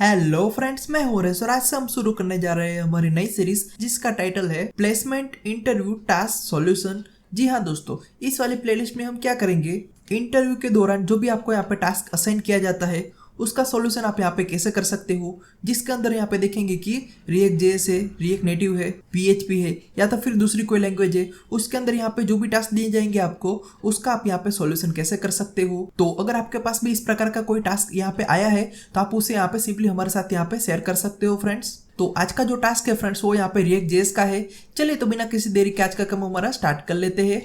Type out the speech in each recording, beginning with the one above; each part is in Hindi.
हेलो फ्रेंड्स, मैं हूं रेस और आज से हम शुरू करने जा रहे हैं हमारी नई सीरीज जिसका टाइटल है प्लेसमेंट इंटरव्यू टास्क सॉल्यूशन। जी हाँ दोस्तों, इस वाली प्लेलिस्ट में हम क्या करेंगे, इंटरव्यू के दौरान जो भी आपको यहाँ पे टास्क असाइन किया जाता है उसका सॉल्यूशन आप यहाँ पे कैसे कर सकते हो, जिसके अंदर यहाँ पे देखेंगे कि रिएक्ट जेएस है, रिएक्ट नेटिव है, पीएचपी है या तो फिर दूसरी कोई लैंग्वेज है, उसके अंदर यहाँ पे जो भी टास्क दिए जाएंगे आपको उसका आप यहाँ पे सॉल्यूशन कैसे कर सकते हो। तो अगर आपके पास भी इस प्रकार का कोई टास्क यहाँ पे आया है तो आप उसे यहाँ पे सिंपली हमारे साथ यहाँ पे शेयर कर सकते हो फ्रेंड्स। तो आज का जो टास्क है फ्रेंड्स वो यहाँ पे रिएक्ट जेएस का है। चलिए तो बिना किसी देरी के आज का काम हमारा स्टार्ट कर लेते हैं।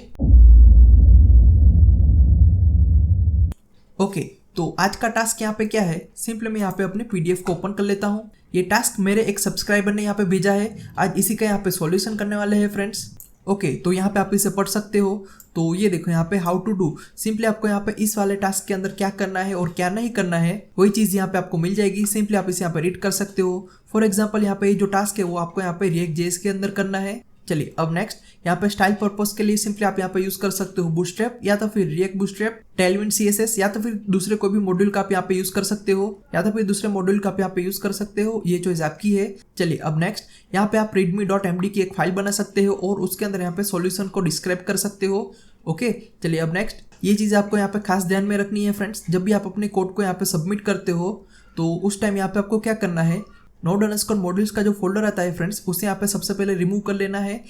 ओके, तो आज का टास्क यहाँ पे क्या है, सिंपली मैं यहाँ पे अपने पीडीएफ को ओपन कर लेता हूँ। ये टास्क मेरे एक सब्सक्राइबर ने यहाँ पे भेजा है, आज इसी का यहाँ पे सॉल्यूशन करने वाले हैं फ्रेंड्स। ओके, तो यहाँ पे आप इसे पढ़ सकते हो। तो ये देखो यहाँ पे हाउ टू डू, सिंपली आपको यहाँ पे इस वाले टास्क के अंदर क्या करना है और क्या नहीं करना है वही चीज यहाँ पे आपको मिल जाएगी। सिंपली आप इसे यहाँ पे रीड कर सकते हो। फॉर एग्जाम्पल यहाँ पे जो टास्क है वो आपको यहाँ पे रिएक्ट जेएस के अंदर करना है। चलिए अब नेक्स्ट यहाँ पे स्टाइल पर्पस के लिए सिंपली आप यहाँ पे यूज कर सकते हो बूटस्ट्रैप या तो फिर रिएक्ट बूटस्ट्रैप, टेलविंड सीएसएस या तो फिर दूसरे कोई भी मॉड्यूल का आप यहाँ पे यूज कर सकते हो या तो फिर दूसरे मॉड्यूल का आप यहाँ पे यूज कर सकते हो, ये चॉइस आपकी है। चलिए अब नेक्स्ट यहाँ पे आप readme.md की एक फाइल बना सकते हो और उसके अंदर यहाँ पे सॉल्यूशन को डिस्क्राइब कर सकते हो। ओके, चलिए अब नेक्स्ट ये चीज आपको यहाँ पे खास ध्यान में रखनी है फ्रेंड्स। जब भी आप अपने कोड को यहाँ पे सबमिट करते हो तो उस टाइम यहाँ पे आपको क्या करना है, node_modules का जो फोल्डर आता है फ्रेंड्स उसे यहाँ पे सबसे पहले रिमूव कर लेना है।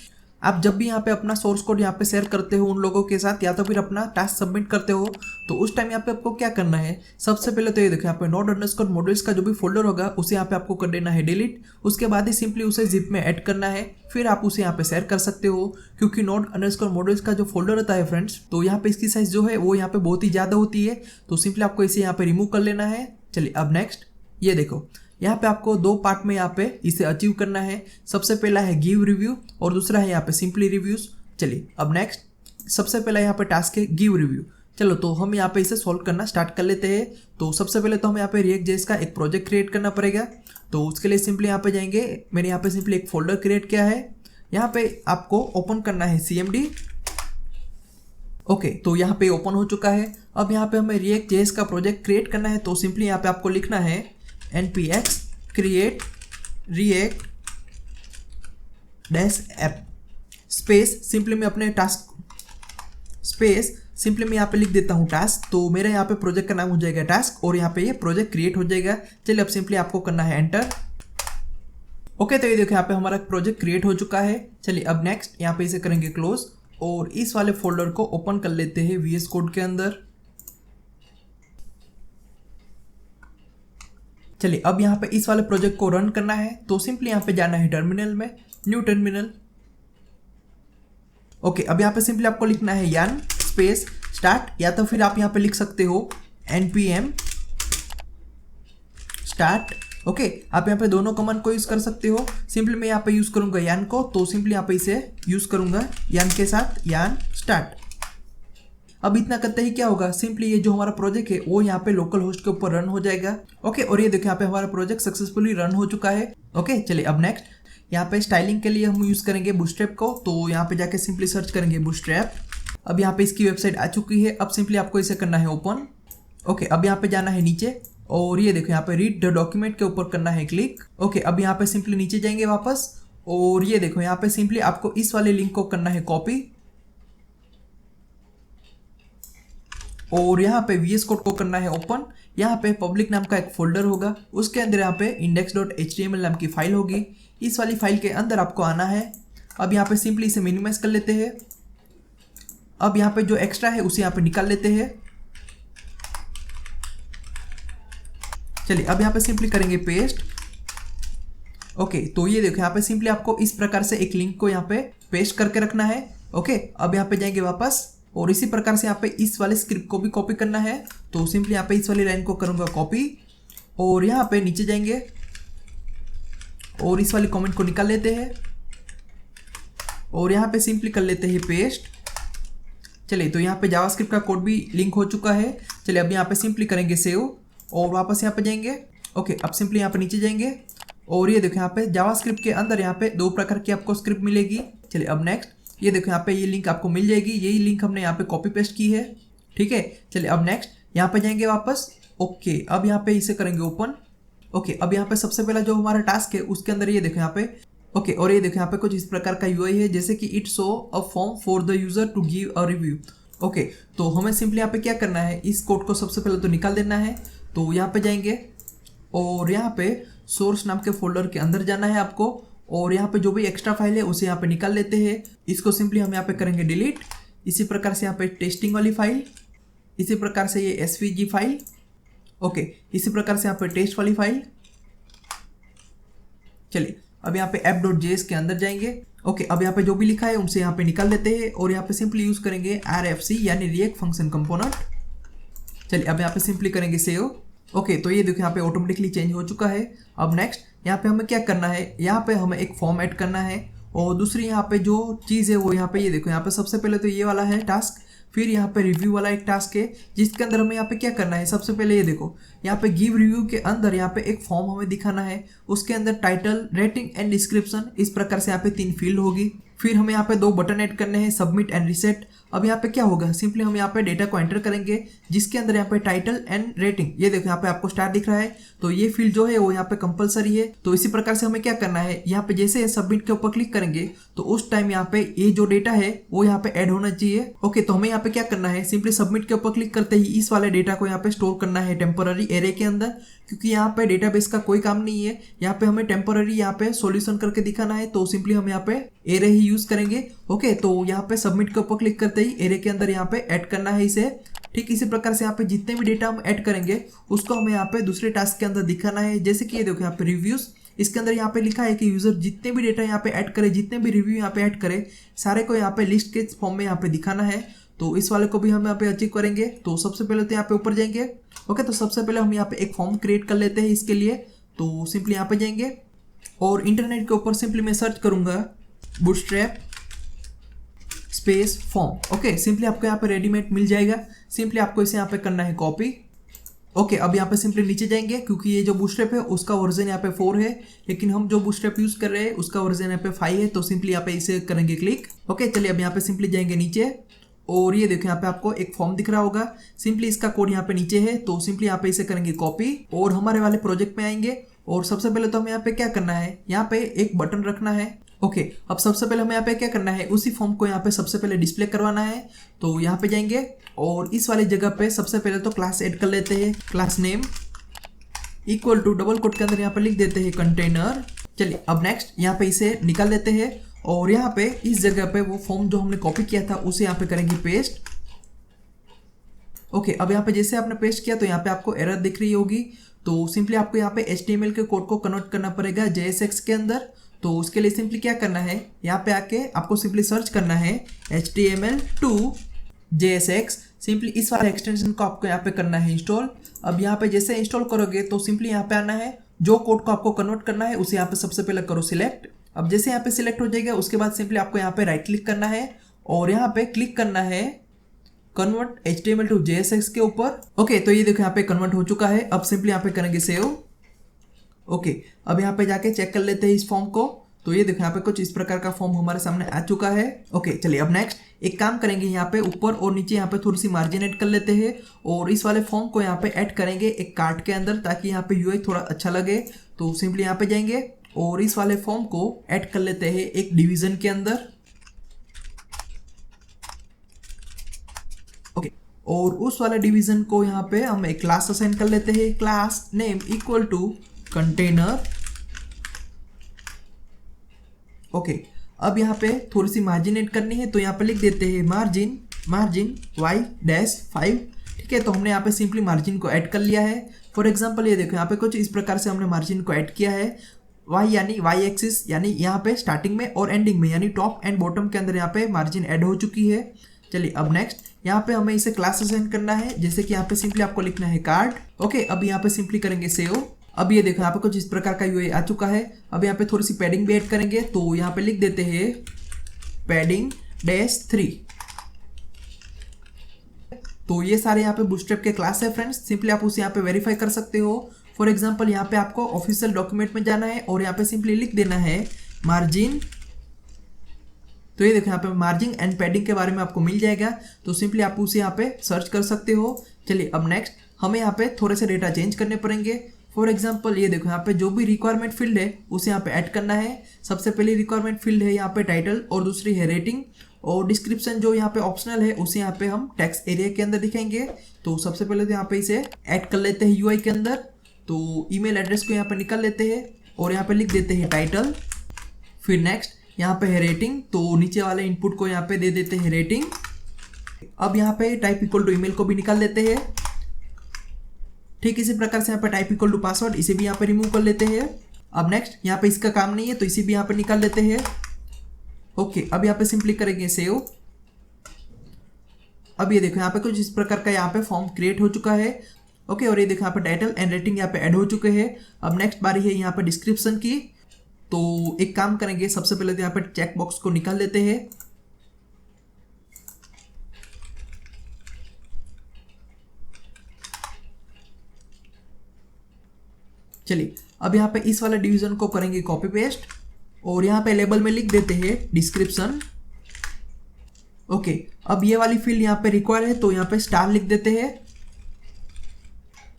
आप जब भी यहाँ पे अपना सोर्स कोड यहाँ पे शेयर करते हो उन लोगों के साथ या तो फिर अपना टास्क सबमिट करते हो तो उस टाइम यहाँ पे आपको क्या करना है, सबसे पहले तो ये देखो यहाँ पे node_modules का जो भी फोल्डर होगा उसे यहाँ पे आपको कर देना है डिलीट। उसके बाद ही सिंपली उसे जिप में ऐड करना है, फिर आप उसे यहाँ पे शेयर कर सकते हो। क्योंकि node_modules का जो फोल्डर होता है फ्रेंड्स तो यहाँ पे इसकी साइज जो है वो यहाँ पे बहुत ही ज़्यादा होती है, तो सिंपली आपको इसे यहाँ पे रिमूव कर लेना है। चलिए अब नेक्स्ट ये देखो यहाँ पे आपको दो पार्ट में यहाँ पे इसे अचीव करना है। सबसे पहला है गिव रिव्यू और दूसरा है यहाँ पे सिंपली रिव्यूज। चलिए अब नेक्स्ट सबसे पहला यहाँ पे टास्क है गिव रिव्यू। चलो तो हम यहाँ पे इसे सॉल्व करना स्टार्ट कर लेते हैं। तो सबसे पहले तो हम यहाँ पे रिएक्ट जेएस का एक प्रोजेक्ट क्रिएट करना पड़ेगा। तो उसके लिए सिंपली यहाँ पे जाएंगे, मैंने यहाँ पे सिंपली एक फोल्डर क्रिएट किया है, यहाँ पे आपको ओपन करना है CMD। ओके, तो यहाँ पे ओपन हो चुका है। अब यहाँ पे हमें रिएक्ट जेएस का प्रोजेक्ट क्रिएट करना है, तो सिंपली यहाँ पे आपको लिखना है npx create react dash app space, simply मैं अपने टास्क स्पेस सिंपली मैं यहाँ पे लिख देता हूँ टास्क। तो मेरा यहाँ पे प्रोजेक्ट का नाम हो जाएगा टास्क और यहाँ पे ये प्रोजेक्ट क्रिएट हो जाएगा। चलिए अब सिंपली आपको करना है एंटर। ओके, तो ये देखो यहाँ पे हमारा प्रोजेक्ट क्रिएट हो चुका है। चलिए अब नेक्स्ट यहाँ पे इसे करेंगे क्लोज और इस वाले फोल्डर को ओपन कर लेते हैं VS कोड के अंदर। चलिए अब यहाँ पे इस वाले प्रोजेक्ट को रन करना है, तो सिंपली यहाँ पे जाना है टर्मिनल में, न्यू टर्मिनल। ओके, अब यहाँ पे सिंपली आपको लिखना है यान स्पेस स्टार्ट या तो फिर आप यहाँ पे लिख सकते हो npm स्टार्ट। ओके, आप यहाँ पे दोनों कमांड को यूज कर सकते हो। सिंपली मैं यहाँ पे यूज करूंगा यान को, तो सिंपली यहाँ पे इसे यूज करूंगा यान के साथ, यान स्टार्ट। अब इतना करते ही क्या होगा, सिंपली ये जो हमारा प्रोजेक्ट है वो यहाँ पे लोकल होस्ट के ऊपर रन हो जाएगा। ओके, और ये देखो यहाँ पे हमारा प्रोजेक्ट सक्सेसफुली रन हो चुका है। ओके, चलिए अब नेक्स्ट यहाँ पे स्टाइलिंग के लिए हम यूज करेंगे बूटस्ट्रैप को, तो यहाँ पे जाके सिंपली सर्च करेंगे बूटस्ट्रैप। अब यहाँ पे इसकी वेबसाइट आ चुकी है। अब सिंपली आपको इसे करना है ओपन। ओके, अब यहाँ पे जाना है नीचे और ये देखो यहाँ पे रीड द डॉक्यूमेंट के ऊपर करना है क्लिक। ओके, अब यहाँ पे सिंपली नीचे जाएंगे वापस और ये देखो यहाँ पे सिंपली आपको इस वाले लिंक को करना है कॉपी और यहाँ पे VS कोड को करना है ओपन। यहाँ पे पब्लिक नाम का एक फोल्डर होगा, उसके अंदर यहाँ पे index.html नाम की फाइल होगी। इस वाली फाइल के अंदर आपको आना है। अब यहाँ पे सिंपली इसे मिनिमाइज कर लेते हैं। अब यहाँ पे जो एक्स्ट्रा है उसे यहाँ पे निकाल लेते हैं। चलिए अब यहाँ पे सिंपली करेंगे पेस्ट। ओके, तो ये देखो यहाँ पे सिंपली आपको इस प्रकार से एक लिंक को यहाँ पे पेस्ट करके रखना है। ओके, अब यहाँ पे जाएंगे वापस और इसी प्रकार से यहाँ पे इस वाले स्क्रिप्ट को भी कॉपी करना है, तो सिंपली यहाँ पे इस वाली लाइन को करूंगा कॉपी और यहाँ पे नीचे जाएंगे और इस वाली कमेंट को निकाल लेते हैं और यहाँ पे सिंपली कर लेते हैं पेस्ट। चलिए तो यहाँ पे जावास्क्रिप्ट का कोड भी लिंक हो चुका है। चलिए अब यहाँ पे सिंपली करेंगे सेव और वापस यहाँ पे जाएंगे। ओके, अब सिंपली यहाँ पे नीचे जाएंगे और ये देखो यहाँ पे जावास्क्रिप्ट के अंदर यहाँ पे दो प्रकार की आपको स्क्रिप्ट मिलेगी। चलिए अब नेक्स्ट ये देखो यहाँ पे ये लिंक आपको मिल जाएगी, यही लिंक हमने यहाँ पे कॉपी पेस्ट की है। ठीक है, चलिए अब नेक्स्ट यहाँ पे जाएंगे वापस। ओके, अब यहाँ पे इसे करेंगे ओपन ओके, अब यहाँ पे सबसे पहला जो हमारा टास्क है उसके अंदर ये देखो यहाँ पे ओके, और ये देखो यहाँ पे कुछ इस प्रकार का यूआई है, जैसे कि it show a form for the user to give a review. Okay, तो हमें सिंपली यहाँ पे क्या करना है, इस कोड को सबसे पहले तो निकाल देना है। तो यहाँ पे जाएंगे और यहाँ पे सोर्स नाम के फोल्डर के अंदर जाना है आपको, और यहाँ पे जो भी एक्स्ट्रा फाइल है उसे यहाँ पे निकाल लेते हैं। इसको सिंपली हम यहाँ पे करेंगे डिलीट। इसी प्रकार से यहाँ पे टेस्टिंग वाली फाइल, इसी प्रकार से ये एसवीजी फाइल, ओके, इसी प्रकार से यहाँ पे टेस्ट वाली फाइल। चलिए अब यहाँ पे app.js के अंदर जाएंगे। ओके, अब यहाँ पे जो भी लिखा है उनसे यहाँ पे निकाल देते हैं और यहाँ पे सिंपली यूज करेंगे RFC यानी रिएक्ट फंक्शन कंपोनेंट। चलिए अब यहाँ पे सिंपली करेंगे सेव। ओके, तो ये देखो यहाँ पे ऑटोमेटिकली चेंज हो चुका है। अब नेक्स्ट यहाँ पे हमें क्या करना है, यहाँ पे हमें एक फॉर्म ऐड करना है, और दूसरी यहाँ पे जो चीज़ है वो यहाँ पे ये देखो, यहाँ पे सबसे पहले तो ये वाला है टास्क, फिर यहाँ पे रिव्यू वाला एक टास्क है जिसके अंदर हमें यहाँ पे क्या करना है, सबसे पहले ये देखो यहाँ पे गिव रिव्यू के अंदर यहाँ पे एक फॉर्म हमें दिखाना है, उसके अंदर टाइटल, रेटिंग एंड डिस्क्रिप्शन, इस प्रकार से यहाँ पे 3 फील्ड होगी। फिर हमें यहाँ पे 2 बटन ऐड करने हैं, सबमिट एंड रीसेट। अब यहाँ पे क्या होगा, सिंपली हम यहाँ पे डेटा को एंटर करेंगे जिसके अंदर यहाँ पे टाइटल एंड रेटिंग, ये देखो यहाँ पे आपको स्टार दिख रहा है, तो ये फील्ड जो है वो यहाँ पे कंपलसरी है। तो इसी प्रकार से हमें क्या करना है, यहाँ पे जैसे सबमिट के ऊपर क्लिक करेंगे तो उस टाइम यहाँ पे ये जो डेटा है वो यहाँ पे ऐड होना चाहिए। ओके, तो हमें यहाँ पे क्या करना है, सिंपली सबमिट के ऊपर क्लिक करते ही इस वाले डेटा को यहाँ पे स्टोर करना है टेम्पोररी एरे के अंदर, क्योंकि यहाँ पे डेटाबेस का कोई काम नहीं है, यहाँ पे हमें टेम्पोररी यहाँ पे सॉल्यूशन करके दिखाना है, तो सिंपली हम यहाँ पे एरे ही यूज करेंगे। ओके, तो यहाँ पे सबमिट के ऊपर क्लिक करते ही एरे के अंदर यहाँ पे ऐड करना है इसे। ठीक इसी प्रकार से यहाँ पे जितने भी डेटा हम ऐड करेंगे उसको हमें यहाँ पे दूसरे टास्क के अंदर दिखाना है, जैसे कि ये देखो यहाँ पे रिव्यूज, इसके अंदर यहाँ पे लिखा है कि यूजर जितने भी डेटा यहाँ पे ऐड करे, जितने भी रिव्यू यहाँ पे ऐड करे, सारे को यहाँ पे लिस्ट के फॉर्म में यहाँ पे दिखाना है। तो इस वाले को भी हम यहाँ पे अचीव करेंगे। तो सबसे पहले तो यहाँ पे ऊपर जाएंगे। ओके, तो सबसे पहले हम यहाँ पे एक फॉर्म क्रिएट कर लेते हैं इसके लिए। तो सिंपली यहाँ पे जाएंगे और इंटरनेट के ऊपर सिंपली मैं सर्च करूंगा bootstrap space form. Okay, simply आपको यहाँ पे रेडीमेड मिल जाएगा, सिंपली आपको इसे यहाँ पे करना है कॉपी। ओके, अब यहाँ पे सिंपली नीचे जाएंगे, क्योंकि ये जो बूटस्ट्रैप है उसका वर्जन यहाँ पे 4 है, लेकिन हम जो बूटस्ट्रैप यूज कर रहे हैं उसका वर्जन यहाँ पे 5 है, तो सिंपली यहाँ पे इसे करेंगे क्लिक। ओके, चलिए अब यहाँ पे सिंपली जाएंगे नीचे और ये देखो यहाँ पे आपको एक फॉर्म दिख रहा होगा, सिंपली इसका कोड यहाँ पे नीचे है, तो सिंपली यहाँ पे इसे करेंगे कॉपी और हमारे वाले प्रोजेक्ट में आएंगे। और सबसे पहले तो हमें यहाँ पे क्या करना है, यहाँ पे एक बटन रखना है। ओके, अब सबसे पहले हमें यहाँ पे क्या करना है, उसी फॉर्म को यहाँ पे सबसे पहले डिस्प्ले करवाना है। तो यहाँ पे जाएंगे और इस वाली जगह पे सबसे पहले तो क्लास ऐड कर लेते हैं, class name equal to double quote के अंदर यहाँ पे लिख देते हैं कंटेनर। चलिए अब नेक्स्ट यहाँ पे इसे निकाल देते हैं और यहाँ पे इस जगह पे वो फॉर्म जो हमने कॉपी किया था उसे यहाँ पे करेंगे पेस्ट। ओके, अब यहाँ पे जैसे आपने पेस्ट किया तो यहाँ पे आपको एरर दिख रही होगी, तो सिंपली आपको यहाँ पे HTML के कोड को कन्वर्ट करना पड़ेगा JSX के अंदर। तो उसके लिए सिंपली क्या करना है, यहाँ पे आके आपको सिंपली सर्च करना है HTML2 JSX, सिंपली इस वाले एक्सटेंशन को आपको यहाँ पे करना है इंस्टॉल। अब यहाँ पे जैसे इंस्टॉल करोगे तो सिंपली यहाँ पे आना है, जो कोड को आपको कन्वर्ट करना है उसे यहाँ पे सबसे पहले करो सिलेक्ट। अब जैसे यहाँ पे सिलेक्ट हो जाएगा उसके बाद सिंपली आपको यहाँ पे राइट क्लिक करना है और यहाँ पे क्लिक करना है कन्वर्ट HTML to JSX के ऊपर। ओके, तो ये देखो यहाँ पे कन्वर्ट हो चुका है। अब सिंपली यहाँ पे करेंगे सेव। ओके, अब यहाँ पे जाके चेक कर लेते हैं इस फॉर्म को। तो ये देखो यहाँ पे कुछ इस प्रकार का फॉर्म हमारे सामने आ चुका है। ओके, चलिए अब नेक्स्ट एक काम करेंगे, यहाँ पे ऊपर और नीचे यहाँ पे थोड़ी सी मार्जिन ऐड कर लेते हैं और इस वाले फॉर्म को यहाँ पे ऐड करेंगे एक कार्ड के अंदर, ताकि यहाँ पे UI थोड़ा अच्छा लगे। तो सिंपली यहाँ पे जाएंगे और इस वाले फॉर्म को ऐड कर लेते हैं एक डिवीजन के अंदर। ओके, और उस वाले डिवीजन को यहाँ पे हम एक क्लास असाइन कर लेते हैं, class name equal to container. Okay, अब यहाँ पे थोड़ी सी मार्जिन ऐड करनी है, तो यहाँ पे लिख देते हैं मार्जिन y-5। ठीक है, तो हमने यहाँ पे सिंपली मार्जिन को ऐड कर लिया है। फॉर एग्जांपल ये देखो यहाँ पे कुछ इस प्रकार से हमने मार्जिन को ऐड किया है। y यानी y एक्सिस यानी यहाँ पे स्टार्टिंग में और एंडिंग में यानी टॉप एंड बॉटम के अंदर यहाँ पे मार्जिन ऐड हो चुकी है। चलिए अब नेक्स्ट यहाँ पे हमें इसे क्लास असाइन करना है, जैसे कि यहाँ पे सिंपली आपको लिखना है कार्ड। ओके, अब यहाँ पे सिंपली करेंगे सेव। अब ये देखो यहाँ पे कुछ इस प्रकार का UI आ चुका है। अब यहाँ पे थोड़ी सी पैडिंग भी ऐड करेंगे, तो यहाँ पे लिख देते हैं पैडिंग -3। तो ये सारे यहाँ पे बूटस्ट्रैप के क्लास है फ्रेंड्स, सिंपली आप उसे यहाँ पे वेरीफाई कर सकते हो। फॉर एग्जांपल यहाँ पे आपको ऑफिशियल डॉक्यूमेंट में जाना है और यहाँ पे सिंपली लिख देना है मार्जिन। तो ये देखो यहाँ पे मार्जिन एंड पैडिंग के बारे में आपको मिल जाएगा, तो सिंपली आप उसे यहाँ पे सर्च कर सकते हो। चलिए अब नेक्स्ट हमें यहाँ पे थोड़े से डेटा चेंज करने पड़ेंगे। फॉर एग्जांपल ये देखो यहाँ पे जो भी रिक्वायरमेंट फील्ड है उसे यहाँ पे ऐड करना है। सबसे पहली रिक्वायरमेंट फील्ड है यहाँ पे टाइटल और दूसरी है रेटिंग, और डिस्क्रिप्शन जो यहाँ पे ऑप्शनल है उसे यहाँ पे हम टेक्स्ट एरिया के अंदर दिखाएंगे। तो सबसे पहले तो यहाँ पे इसे ऐड कर लेते हैं यूआई के अंदर। तो ईमेल एड्रेस को यहाँ पे निकाल लेते हैं और यहाँ पे लिख देते हैं टाइटल, फिर नेक्स्ट यहाँ पे है रेटिंग, तो नीचे वाले इनपुट को यहाँ पे दे देते हैं रेटिंग। अब यहाँ पे टाइप इक्वल टू ईमेल को भी निकाल लेते हैं। ठीक इसी प्रकार से यहाँ पे टाइप इक्वल टू पासवर्ड, इसे भी यहाँ पे रिमूव कर लेते हैं। अब नेक्स्ट यहाँ पे इसका काम नहीं है तो इसे भी यहाँ पे निकाल लेते हैं। ओके, अब यहाँ पे सिंपली करेंगे सेव। अब ये देखो यहाँ पे कुछ इस प्रकार का यहाँ पे फॉर्म क्रिएट हो चुका है। ओके, और ये देखो यहाँ पे टाइटल एंड रेटिंग यहाँ पे ऐड हो चुके हैं। अब नेक्स्ट बारी है यहाँ पे डिस्क्रिप्शन की। तो एक काम करेंगे, सबसे पहले तो यहाँ पे चेक बॉक्स को निकाल लेते हैं। चलिए अब यहाँ पे इस वाले डिवीजन को करेंगे कॉपी पेस्ट और यहाँ पे लेबल में लिख देते हैं डिस्क्रिप्शन। ओके, अब ये वाली फील्ड यहाँ पे रिक्वायर है तो यहाँ पे स्टार लिख देते हैं,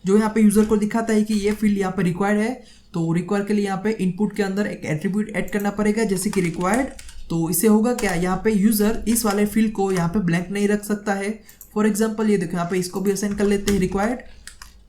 जो यहाँ पे यूजर को दिखाता है कि ये फील्ड यहाँ पे रिक्वायर्ड है। तो रिक्वायर के लिए यहाँ पे इनपुट के अंदर एक एट्रीब्यूट ऐड करना पड़ेगा, जैसे कि रिक्वायर्ड। तो इससे होगा क्या, यहाँ पे यूजर इस वाले फील्ड को यहाँ पे ब्लैंक नहीं रख सकता है। फॉर एग्जाम्पल ये देखो यहाँ पे इसको भी असाइन कर लेते हैं रिक्वायर्ड।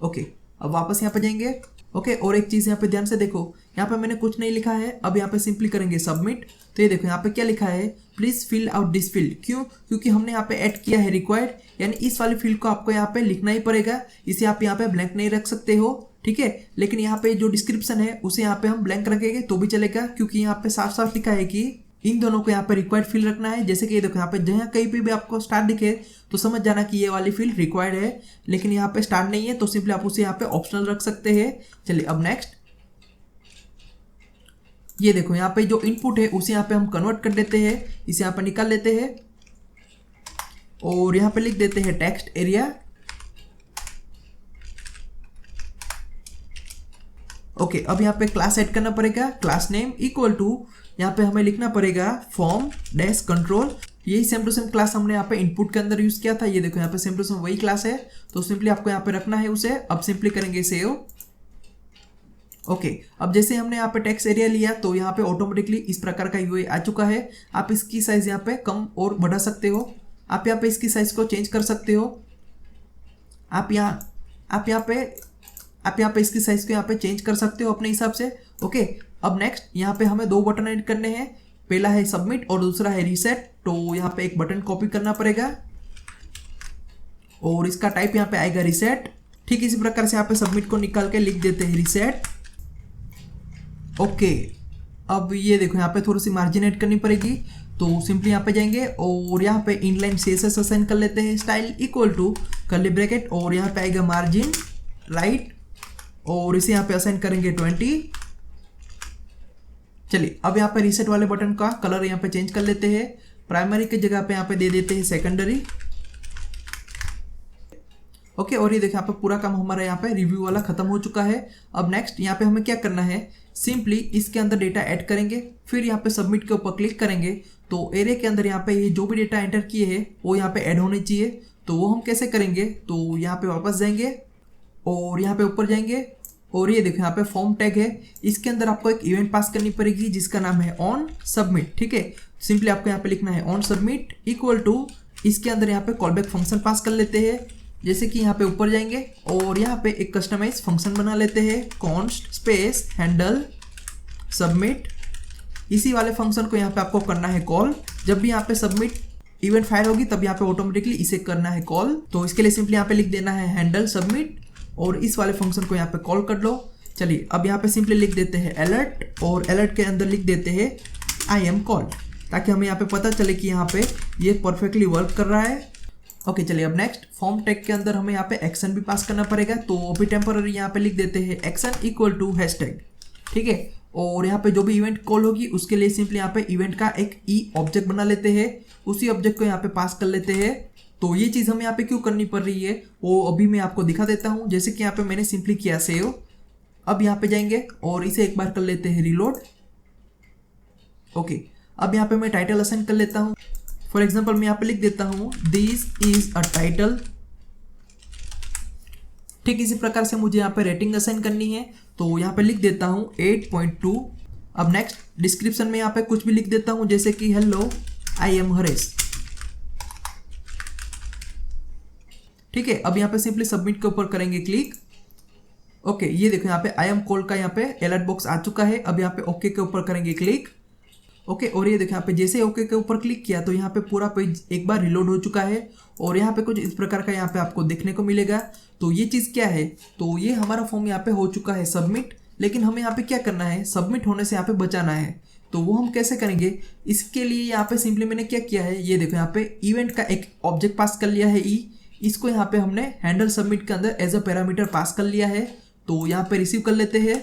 ओके, अब वापस यहाँ पे जाएंगे। ओके, और एक चीज़ यहाँ पे ध्यान से देखो, यहाँ पे मैंने कुछ नहीं लिखा है। अब यहाँ पे सिंपली करेंगे सबमिट। तो ये देखो यहाँ पे क्या लिखा है, please fill out this field. क्यों? क्योंकि हमने यहाँ पे ऐड किया है रिक्वायर्ड, यानी इस वाली फील्ड को आपको यहाँ पे लिखना ही पड़ेगा। इसे आप यहाँ पे ब्लैंक नहीं रख सकते हो, ठीक है। लेकिन यहाँ पे जो डिस्क्रिप्शन है उसे यहाँ पे हम ब्लैंक रखेंगे तो भी चलेगा, क्योंकि यहाँ पे साफ साफ लिखा है कि इन दोनों को यहाँ पे रिक्वायर्ड फील्ड रखना है। जैसे कि ये देखो यहाँ पे जहाँ कहीं पे भी आपको स्टार दिखे तो समझ जाना कि ये वाली फील्ड रिक्वायर्ड है, लेकिन यहाँ पे स्टार नहीं है तो सिंपली आप उसे यहाँ पे ऑप्शनल रख सकते हैं। चलिए अब नेक्स्ट ये देखो यहाँ पे जो इनपुट है उसे यहाँ पे हम कन्वर्ट कर देते हैं, इसे यहाँ पे निकाल लेते हैं और यहाँ पे लिख देते हैं टेक्स्ट एरिया। ओके, अब यहाँ पे क्लास ऐड करना पड़ेगा, क्लास नेम इक्वल टू यहाँ पे हमें लिखना पड़ेगा फॉर्म डैश कंट्रोल। यही सेम टू सेम क्लास हमने यहाँ पे इनपुट के अंदर यूज किया था। ये देखो यहाँ पे सेम टू सेम वही क्लास है, तो सिंपली आपको यहाँ पे रखना है उसे। अब सिंपली करेंगे सेव। ओके, अब जैसे हमने यहाँ पे टेक्स्ट एरिया लिया तो यहाँ पे ऑटोमेटिकली इस प्रकार का यूआई आ चुका है। आप इसकी साइज यहाँ पे कम और बढ़ा सकते हो, आप यहाँ पे इसकी साइज को चेंज कर सकते हो। आप यहाँ पे इसकी साइज को यहाँ पे चेंज कर सकते हो अपने हिसाब से। ओके, अब नेक्स्ट यहाँ पे हमें दो बटन ऐड करने हैं, पहला है सबमिट और दूसरा है रीसेट। तो यहाँ पे एक बटन कॉपी करना पड़ेगा और इसका टाइप यहाँ पे आएगा रीसेट। ठीक इसी प्रकार से यहाँ पे सबमिट को निकाल के लिख देते हैं रीसेट। ओके, अब ये देखो यहाँ पे थोड़ी सी मार्जिन ऐड करनी पड़ेगी, तो सिंपली यहाँ पे जाएंगे और यहाँ पे इनलाइन सीएसएस असाइन कर लेते हैं, style equal to curly bracket और यहाँ पे आएगा मार्जिन राइट और इसे यहाँ पे असाइन करेंगे 20। चलिए अब यहाँ पे रीसेट वाले बटन का कलर यहाँ पे चेंज कर लेते हैं, प्राइमरी की जगह पे यहाँ पे दे देते हैं सेकेंडरी। ओके, और ये देखिए यहाँ पे पूरा काम हमारा यहाँ पे रिव्यू वाला खत्म हो चुका है। अब नेक्स्ट यहाँ पे हमें क्या करना है, सिंपली इसके अंदर डेटा ऐड करेंगे, फिर यहाँ पे सबमिट के ऊपर क्लिक करेंगे तो एरे के अंदर यहाँ पे ये जो भी डेटा एंटर किए हैं वो यहाँ पे ऐड होने चाहिए। तो वो हम कैसे करेंगे, तो यहाँ पे वापस जाएंगे और यहाँ पे ऊपर जाएंगे और ये देखो यहाँ पे फॉर्म टैग है, इसके अंदर आपको एक इवेंट पास करनी पड़ेगी जिसका नाम है ऑन सबमिट। ठीक है, सिंपली आपको यहाँ पे लिखना है ऑन सबमिट इक्वल टू, इसके अंदर यहाँ पे कॉलबैक फंक्शन पास कर लेते हैं। जैसे कि यहाँ पे ऊपर जाएंगे और यहाँ पे एक कस्टमाइज फंक्शन बना लेते हैं, कॉन्स्ट स्पेस हैंडल सबमिट। इसी वाले फंक्शन को यहाँ पे आपको करना है कॉल। जब भी यहाँ पे सबमिट इवेंट फायर होगी तब यहाँ पे ऑटोमेटिकली इसे करना है कॉल। तो इसके लिए सिंपली यहाँ पे लिख देना है हैंडल सबमिट और इस वाले फंक्शन को यहाँ पे कॉल कर लो। चलिए अब यहाँ पे सिंपली लिख देते हैं अलर्ट और अलर्ट के अंदर लिख देते हैं आई एम कॉल, ताकि हमें यहाँ पे पता चले कि यहाँ पे ये परफेक्टली वर्क कर रहा है। ओके, चलिए अब नेक्स्ट फॉर्म टैग के अंदर हमें यहाँ पे एक्शन भी पास करना पड़ेगा, तो अभी टेम्पररी यहाँ पे लिख देते हैं एक्शन इक्वल टू हैशटैग। ठीक है, और यहाँ पे जो भी इवेंट कॉल होगी उसके लिए सिंपली यहाँ पे इवेंट का एक ई ऑब्जेक्ट बना लेते हैं, उसी ऑब्जेक्ट को यहाँ पे पास कर लेते हैं। तो ये चीज़ हमें यहाँ पे क्यों करनी पड़ रही है वो अभी मैं आपको दिखा देता हूँ। जैसे कि यहाँ पे मैंने सिंपली किया सेव। अब यहाँ पे जाएंगे और इसे एक बार कर लेते हैं रीलोड। ओके, अब यहाँ पे मैं टाइटल असाइन कर लेता हूँ। फॉर एग्जाम्पल मैं यहाँ पे लिख देता हूँ दिस इज अ टाइटल। ठीक ठीक इसी प्रकार से मुझे यहाँ पे रेटिंग असाइन करनी है, तो यहाँ पे लिख देता हूँ 8.2। अब नेक्स्ट डिस्क्रिप्शन में यहाँ पे कुछ भी लिख देता हूँ, जैसे कि हेलो आई एम हरेश। ठीक है, अब यहाँ पे सिंपली सबमिट के ऊपर करेंगे क्लिक। ओके, ये देखो यहाँ पे आई एम कॉल का यहाँ पे अलर्ट बॉक्स आ चुका है। अब यहाँ पे ओके के ऊपर करेंगे क्लिक। ओके, और ये देखो यहाँ पे जैसे ओके के ऊपर क्लिक किया तो यहाँ पे पूरा पेज एक बार रिलोड हो चुका है और यहाँ पे कुछ इस प्रकार का यहाँ पे आपको देखने को मिलेगा। तो ये चीज़ क्या है, तो ये हमारा फॉर्म यहाँ पे हो चुका है सबमिट, लेकिन हमें यहाँ पे क्या करना है, सबमिट होने से यहाँ पे बचाना है। तो वो हम कैसे करेंगे, इसके लिए यहाँ पे सिंपली मैंने क्या किया है, ये देखो यहाँ पे इवेंट का एक ऑब्जेक्ट पास कर लिया है इसको यहाँ पे हमने हैंडल सबमिट के अंदर एज अ पैरामीटर पास कर लिया है। तो यहाँ पे रिसीव कर लेते हैं।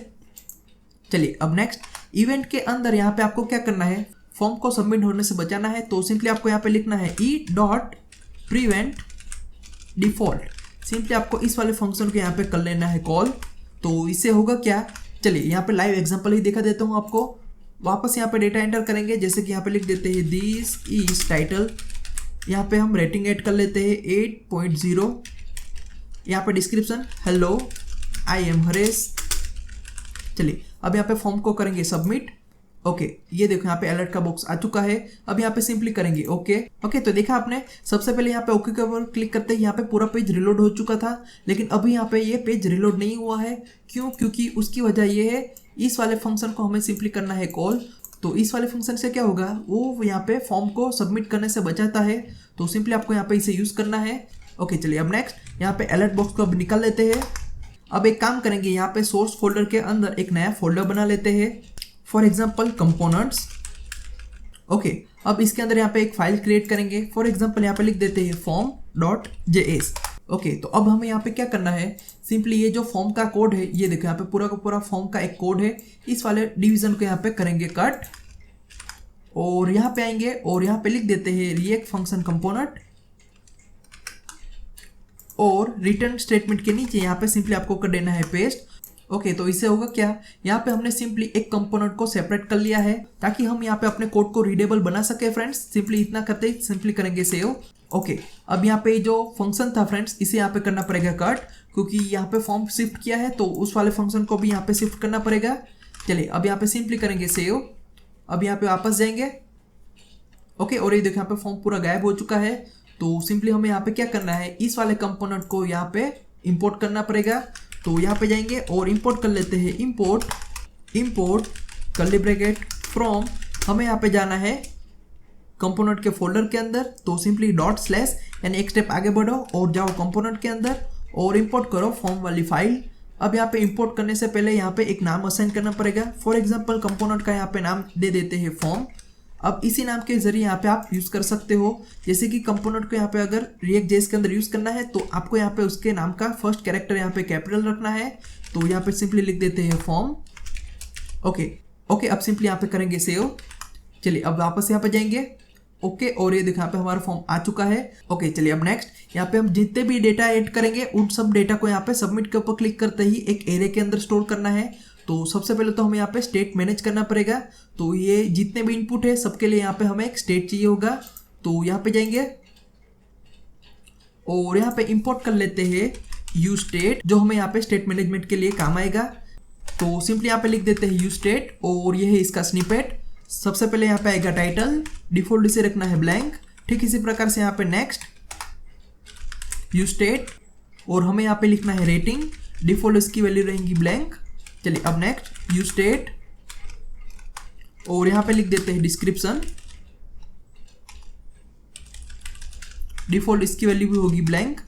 चलिए अब नेक्स्ट इवेंट के अंदर यहाँ पे आपको क्या करना है, फॉर्म को सबमिट होने से बचाना है। तो सिंपली आपको यहाँ पे लिखना है e.prevent डिफॉल्ट। सिंपली आपको इस वाले फंक्शन को यहाँ पे कर लेना है कॉल। तो इससे होगा क्या, चलिए यहाँ पे लाइव एग्जांपल ही दिखा देता हूँ आपको। वापस यहाँ पे डेटा एंटर करेंगे, जैसे कि यहाँ पे लिख देते हैं दिस इज टाइटल। यहाँ पे हम रेटिंग ऐड कर लेते हैं 8.0। यहाँ पे description hello I am Haresh. चलिए अब यहाँ पे फॉर्म को करेंगे सबमिट। ओके, ये देखो यहाँ पे अलर्ट का बॉक्स आ चुका है। अब यहाँ पे सिंपली करेंगे ओके। तो देखा आपने, सबसे पहले यहाँ पे ओके के ऊपर क्लिक करते ही यहाँ पे पूरा पेज रिलोड हो चुका था, लेकिन अभी यहाँ पे ये पेज रिलोड नहीं हुआ है। क्यों, क्योंकि उसकी वजह ये है, इस वाले फंक्शन को हमें सिंपली करना है कॉल। तो इस वाले फंक्शन से क्या होगा, वो यहाँ पे फॉर्म को सबमिट करने से बचाता है। तो सिंपली आपको यहाँ पे इसे यूज करना है। ओके, चलिए अब नेक्स्ट यहाँ पे अलर्ट बॉक्स को अब निकाल लेते हैं। अब एक काम करेंगे, यहाँ पे सोर्स फोल्डर के अंदर एक नया फोल्डर बना लेते हैं, फॉर एग्जाम्पल कंपोनेंट्स। ओके, अब इसके अंदर यहाँ पे एक फाइल क्रिएट करेंगे, फॉर एग्जाम्पल यहाँ पे लिख देते हैं form.js। ओके, तो अब हमें यहाँ पे क्या करना है, सिंपली ये जो फॉर्म का कोड है, ये देखो यहाँ पे पूरा का पूरा फॉर्म का एक कोड है, इस वाले डिवीजन को यहाँ पे करेंगे कट और यहाँ पे आएंगे और यहाँ पे लिख देते हैं रिएक्ट फंक्शन कंपोनेंट और रिटर्न स्टेटमेंट के नीचे यहाँ पे सिंपली आपको कर देना है पेस्ट। ओके, तो इससे होगा क्या, यहाँ पे हमने सिंपली एक कंपोनेंट को सेपरेट कर लिया है ताकि हम यहाँ पे अपने कोड को रीडेबल बना सके फ्रेंड्स। सिंपली इतना करते ही सिंपली करेंगे सेव। ओके, अब यहाँ पे जो फंक्शन था फ्रेंड्स, इसे यहाँ पे करना पड़ेगा कट, क्योंकि यहाँ पे फॉर्म शिफ्ट किया है तो उस वाले फंक्शन को भी यहाँ पे शिफ्ट करना पड़ेगा। चलिए अब यहाँ पे सिंपली करेंगे सेव। अब यहाँ पे वापस जाएंगे। ओके, और ये देखो यहाँ पे फॉर्म पूरा गायब हो चुका है। तो सिंपली हमें यहाँ पे क्या करना है, इस वाले कंपोनेंट को यहाँ पे इंपोर्ट करना पड़ेगा। तो यहाँ पे जाएंगे और इंपोर्ट कर लेते हैं इंपोर्ट कर्ली ब्रैकेट फ्रॉम, हमें यहाँ पे जाना है कंपोनेंट के फोल्डर के अंदर। तो सिंपली ./ यानी एक स्टेप आगे बढ़ो और जाओ कंपोनेंट के अंदर और इंपोर्ट करो फॉर्म वाली फाइल। अब यहाँ पे इंपोर्ट करने से पहले यहाँ पे एक नाम असाइन करना पड़ेगा, फॉर एग्जांपल कंपोनेंट का यहाँ पे नाम दे देते हैं फॉर्म। अब इसी नाम के जरिए यहाँ पे आप यूज कर सकते हो, जैसे कि कंपोनेंट को यहाँ पे अगर React.js के अंदर यूज करना है तो आपको यहाँ पे उसके नाम का फर्स्ट कैरेक्टर यहाँ पे कैपिटल रखना है। तो यहाँ पे सिंपली लिख देते हैं फॉर्म। ओके, अब सिंपली यहाँ पे करेंगे सेव। चलिए अब वापस यहाँ पे जाएंगे। ओके, और ये देखो यहाँ पे हमारा फॉर्म आ चुका है। ओके, चलिए अब नेक्स्ट यहाँ पे हम जितने भी डेटा ऐड करेंगे उन सब डेटा को यहाँ पे सबमिट के ऊपर क्लिक करते ही एक एरे के अंदर स्टोर करना है। तो सबसे पहले तो हमें यहाँ पे स्टेट मैनेज करना पड़ेगा। तो ये जितने भी इनपुट है सबके लिए यहाँ पे हमें एक स्टेट चाहिए होगा। तो यहाँ पे जाएंगे और यहाँ पे इंपोर्ट कर लेते हैं यूज स्टेट, जो हमें यहाँ पे स्टेट मैनेजमेंट के लिए काम आएगा। तो सिंपली यहाँ पे लिख देते हैं यूज स्टेट और ये है इसका स्निपेट। सबसे पहले यहाँ पे आएगा टाइटल, डिफॉल्ट इसे रखना है ब्लैंक। ठीक इसी प्रकार से यहाँ पे नेक्स्ट यूज स्टेट और हमें यहाँ पे लिखना है रेटिंग, डिफॉल्ट इसकी वैल्यू रहेंगी ब्लैंक। चलिए अब नेक्स्ट यूज स्टेट और यहाँ पे लिख देते हैं डिस्क्रिप्शन, डिफॉल्ट इसकी वैल्यू भी होगी ब्लैंक।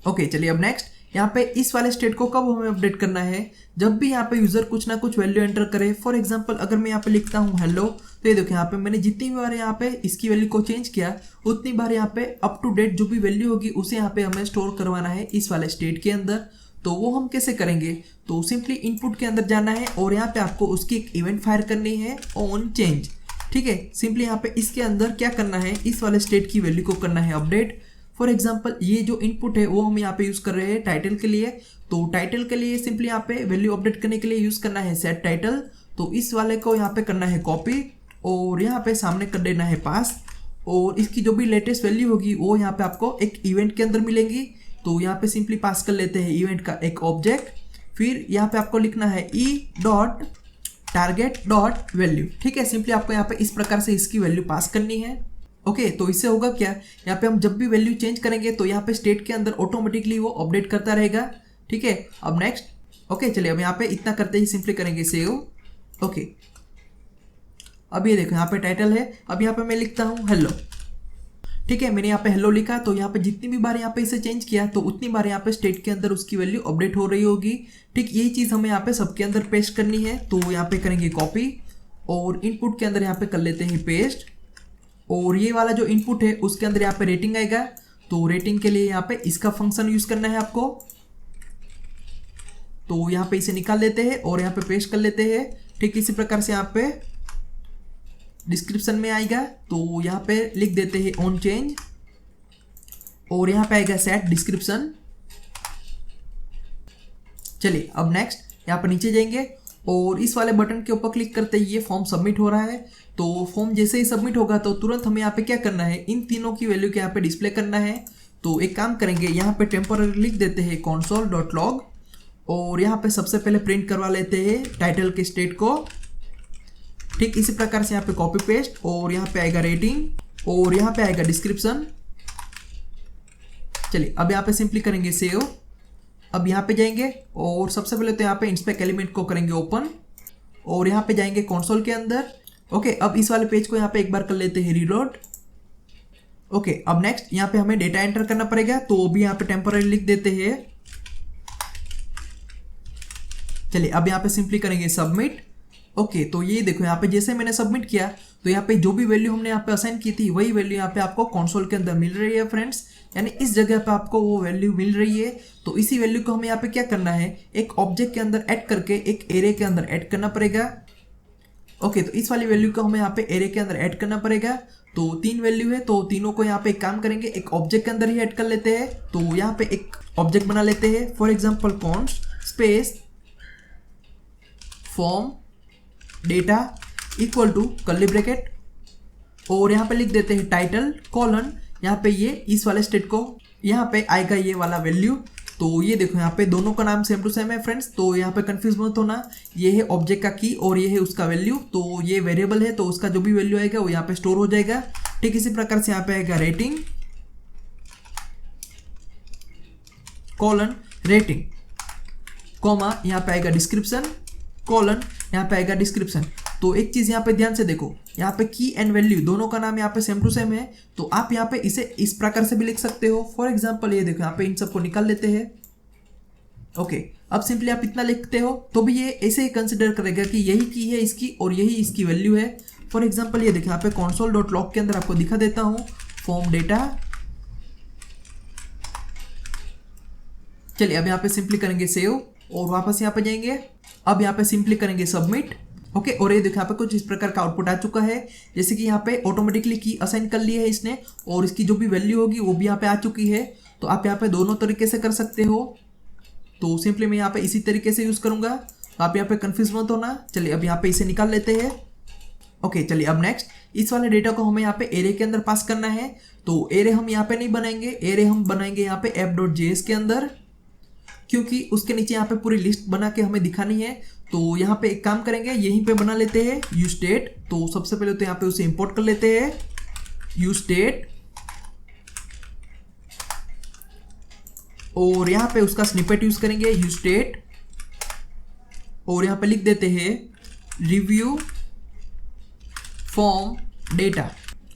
ओके, चलिए अब नेक्स्ट यहाँ पे इस वाले स्टेट को कब हमें अपडेट करना है, जब भी यहाँ पे यूजर कुछ ना कुछ वैल्यू एंटर करे। फॉर एग्जांपल अगर मैं यहाँ पे लिखता हूँ हेलो, तो ये देखो यहाँ पे मैंने जितनी बार यहाँ पे इसकी वैल्यू को चेंज किया उतनी बार यहाँ पे अप टू डेट जो भी वैल्यू होगी उसे यहाँ पे हमें स्टोर करवाना है इस वाले स्टेट के अंदर। तो वो हम कैसे करेंगे, तो सिंपली इनपुट के अंदर जाना है और यहाँ पे आपको उसकी एक इवेंट फायर करनी है ऑन चेंज। ठीक है, सिंपली यहाँ पे इसके अंदर क्या करना है, इस वाले स्टेट की वैल्यू को करना है अपडेट। फॉर एग्जाम्पल ये जो इनपुट है वो हम यहाँ पे यूज कर रहे हैं टाइटल के लिए। तो टाइटल के लिए सिंपली यहाँ पे वैल्यू अपडेट करने के लिए यूज करना है सेट टाइटल। तो इस वाले को यहाँ पे करना है कॉपी और यहाँ पे सामने कर देना है पास, और इसकी जो भी लेटेस्ट वैल्यू होगी वो यहाँ पे आपको एक इवेंट के अंदर मिलेंगी। तो यहाँ पे सिंपली पास कर लेते हैं इवेंट का एक ऑब्जेक्ट। फिर यहाँ पे आपको लिखना है E dot target dot value. ठीक है, सिंपली आपको यहाँ पे इस प्रकार से इसकी वैल्यू पास करनी है। ओके, तो इससे होगा क्या, यहाँ पे हम जब भी वैल्यू चेंज करेंगे तो यहाँ पे स्टेट के अंदर ऑटोमेटिकली वो अपडेट करता रहेगा। ठीक है, अब नेक्स्ट। ओके, चलिए अब यहाँ पे इतना करते ही सिंपली करेंगे सेव। ओके, अब ये देखो यहाँ पे टाइटल है। अब यहाँ पे मैं लिखता हूँ हेलो। ठीक है, मैंने यहाँ पे हेलो लिखा, तो यहाँ पे जितनी भी बार यहाँ पे इसे चेंज किया तो उतनी बार यहाँ पे स्टेट के अंदर उसकी वैल्यू अपडेट हो रही होगी। ठीक, यही चीज़ हमें यहाँ पे सबके अंदर पेस्ट करनी है। तो यहाँ पे करेंगे कॉपी और इनपुट के अंदर यहाँ पे कर लेते हैं पेस्ट। और ये वाला जो इनपुट है उसके अंदर यहाँ पे रेटिंग आएगा, तो रेटिंग के लिए यहाँ पे इसका फंक्शन यूज करना है आपको। तो यहाँ पे इसे निकाल लेते हैं और यहाँ पे पेस्ट कर लेते हैं। ठीक, इसी प्रकार से यहाँ पे डिस्क्रिप्शन में आएगा, तो यहाँ पे लिख देते हैं ऑन चेंज और यहाँ पे आएगा सेट डिस्क्रिप्शन। चलिए अब नेक्स्ट यहाँ पर नीचे जाएंगे और इस वाले बटन के ऊपर क्लिक करते ही ये फॉर्म सबमिट हो रहा है। तो फॉर्म जैसे ही सबमिट होगा तो तुरंत हमें यहाँ पे क्या करना है, इन तीनों की वैल्यू के यहाँ पे डिस्प्ले करना है। तो एक काम करेंगे, यहाँ पे टेम्पररी लिख देते हैं console.log और यहाँ पे सबसे पहले प्रिंट करवा लेते हैं टाइटल के स्टेट को। ठीक, इसी प्रकार से यहाँ पे कॉपी पेस्ट और यहाँ पे आएगा रेटिंग और यहाँ पे आएगा डिस्क्रिप्शन। चलिए अब यहाँ पे सिंपली करेंगे सेव। अब यहाँ पे जाएंगे और सबसे पहले तो यहाँ पे इंस्पेक्ट एलिमेंट को करेंगे ओपन और यहाँ पे जाएंगे कंसोल के अंदर। ओके, अब इस वाले पेज को यहाँ पे एक बार कर लेते हैं रीलोड। ओके, अब नेक्स्ट यहाँ पे हमें डेटा एंटर करना पड़ेगा, तो भी यहाँ पे टेम्पररी लिख देते हैं। चलिए अब यहाँ पे सिंपली करेंगे सबमिट। ओके, तो ये देखो यहाँ पे जैसे मैंने सबमिट किया तो यहाँ पे जो भी वैल्यू हमने यहाँ पे असाइन की थी वही वैल्यू यहाँ पे आपको कंसोल के अंदर मिल रही है फ्रेंड्स, यानी इस जगह पे आपको वो वैल्यू मिल रही है। तो इसी वैल्यू को हमें यहाँ पे क्या करना है, एक ऑब्जेक्ट के अंदर ऐड करके एक एरे के अंदर ऐड करना पड़ेगा। ओके, तो इस वाली वैल्यू को हमें यहाँ पे एरे के अंदर ऐड करना पड़ेगा। तो 3 वैल्यू है, तो तीनों को यहाँ पे एक काम करेंगे, एक ऑब्जेक्ट के अंदर ही ऐड कर लेते हैं। तो यहाँ पे एक ऑब्जेक्ट बना लेते हैं, for example const space form data equal to curly bracket और यहाँ पे लिख देते हैं टाइटल कॉलन। यहाँ पे ये इस वाले स्टेट को यहाँ पे आएगा ये वाला वैल्यू। तो ये देखो यहाँ पे दोनों का नाम सेम टू सेम है फ्रेंड्स, तो यहाँ पे कंफ्यूज मत होना। ये है ऑब्जेक्ट का की और ये है उसका वैल्यू। तो ये वेरिएबल है तो उसका जो भी वैल्यू आएगा वो यहाँ पे स्टोर हो जाएगा। ठीक, इसी प्रकार से यहाँ पे आएगा रेटिंग कॉलन रेटिंग कॉमा यहाँ पे आएगा डिस्क्रिप्शन कॉलन यहाँ पे आएगा डिस्क्रिप्शन। तो एक चीज यहाँ पे ध्यान से देखो, यहाँ पे की एंड वैल्यू दोनों का नाम यहाँ पे सेम टू सेम है, तो आप यहाँ पे इसे इस प्रकार से भी लिख सकते हो। फॉर एग्जांपल ये देखो यहाँ पे इन सबको निकाल लेते हैं। ओके, अब सिंपली आप इतना लिखते हो तो भी ये ऐसे ही कंसिडर करेगा कि यही की है इसकी और यही इसकी वैल्यू है। फॉर एग्जाम्पल ये देखो यहाँ पे console.log के अंदर आपको दिखा देता हूँ फॉर्म डेटा। चलिए अब यहाँ पे सिंपली करेंगे सेव और वापस यहाँ पे जाएंगे। अब यहाँ पे सिंपली करेंगे सबमिट। ओके, और ये देखो यहाँ पे कुछ इस प्रकार का आउटपुट आ चुका है, जैसे कि यहाँ पे ऑटोमेटिकली की असाइन कर ली है इसने और इसकी जो भी वैल्यू होगी वो भी यहाँ पे आ चुकी है। तो आप यहाँ पे दोनों तरीके से कर सकते हो। तो सिंपली मैं यहाँ पे इसी तरीके से यूज करूंगा, तो आप यहाँ पे कंफ्यूज मत होना। चलिए अब यहाँ पे इसे निकाल लेते हैं। ओके, चलिए अब नेक्स्ट इस वाले डेटा को हमें यहाँ पे एरे के अंदर पास करना है। तो एरे हम यहाँ पे नहीं बनाएंगे, एरे हम बनाएंगे यहाँ पे app.js के अंदर, क्योंकि उसके नीचे यहाँ पे पूरी लिस्ट बना के हमें दिखानी है। तो यहाँ पे एक काम करेंगे, यहीं पे बना लेते हैं uState। तो सबसे पहले तो यहाँ पे उसे इंपोर्ट कर लेते हैं uState और यहाँ पे उसका स्निपेट यूज करेंगे uState और यहाँ पे लिख देते हैं रिव्यू फॉर्म डेटा।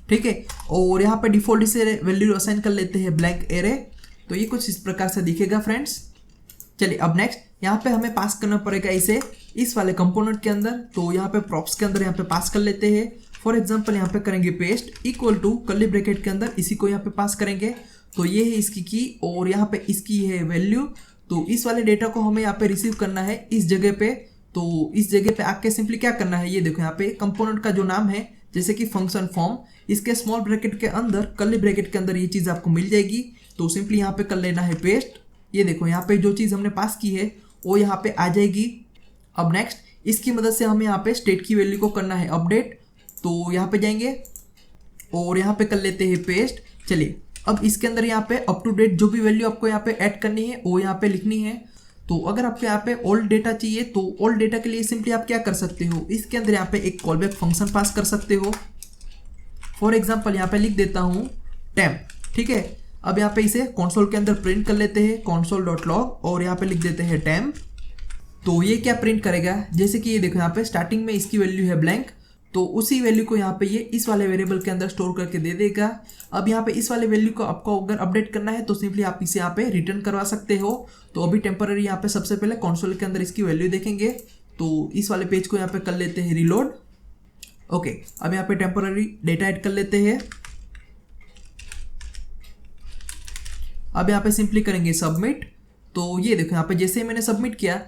ठीक है, और यहाँ पे डिफॉल्ट से वैल्यू असाइन कर लेते हैं ब्लैंक एरे। तो ये कुछ इस प्रकार से दिखेगा फ्रेंड्स। चलिए अब नेक्स्ट यहाँ पे हमें पास करना पड़ेगा इसे इस वाले कंपोनेंट के अंदर। तो यहाँ पे प्रॉप्स के अंदर यहाँ पे पास कर लेते हैं। फॉर एग्जांपल यहाँ पे करेंगे paste equal to curly bracket के अंदर इसी को यहाँ पे पास करेंगे। तो ये है इसकी की और यहाँ पे इसकी है वैल्यू। तो इस वाले डेटा को हमें यहाँ पे रिसीव करना है इस जगह पे। तो इस जगह पे आके सिंपली क्या करना है, ये देखो यहाँ पे कंपोनेंट का जो नाम है जैसे कि फंक्शन फॉर्म, इसके स्मॉल ब्रैकेट के अंदर कर्ली ब्रैकेट के अंदर ये चीज़ आपको मिल जाएगी। तो सिंपली यहाँ पे कर लेना है पेस्ट। ये देखो यहाँ पे जो चीज़ हमने पास की है वो यहाँ पे आ जाएगी। अब नेक्स्ट इसकी मदद से हमें यहाँ पे स्टेट की वैल्यू को करना है अपडेट। तो यहाँ पे जाएंगे और यहाँ पे कर लेते हैं पेस्ट। चलिए अब इसके अंदर यहाँ पे अप टू डेट जो भी वैल्यू आपको यहाँ पे ऐड करनी है वो यहाँ पे लिखनी है। तो अगर आपको यहाँ पे ओल्ड डेटा चाहिए तो ओल्ड डेटा के लिए सिंपली आप क्या कर सकते हो, इसके अंदर यहाँ पे एक कॉलबैक फंक्शन पास कर सकते हो। फॉर एग्जाम्पल यहाँ पे लिख देता हूँ टेम्प, ठीक है। अब यहाँ पे इसे कंसोल के अंदर प्रिंट कर लेते हैं console.log और यहाँ पे लिख देते हैं टेम्प। तो ये क्या प्रिंट करेगा, जैसे कि ये देखो यहाँ पे स्टार्टिंग में इसकी वैल्यू है ब्लैंक, तो उसी वैल्यू को यहाँ पे ये इस वाले वेरिएबल के अंदर स्टोर करके दे देगा। अब यहाँ पे इस वाले वैल्यू को आपको अगर अपडेट करना है तो सिंपली आप इसे यहाँ पे रिटर्न करवा सकते हो। तो अभी टेम्पररी यहाँ पे सबसे पहले कंसोल के अंदर इसकी वैल्यू देखेंगे। तो इस वाले पेज को यहाँ पे कर लेते हैं रीलोड। ओके, अब यहाँ पे टेम्पररी डेटा ऐड कर लेते हैं। अब यहाँ पे सिंपली करेंगे सबमिट। तो ये देखो यहाँ पे जैसे ही मैंने सबमिट किया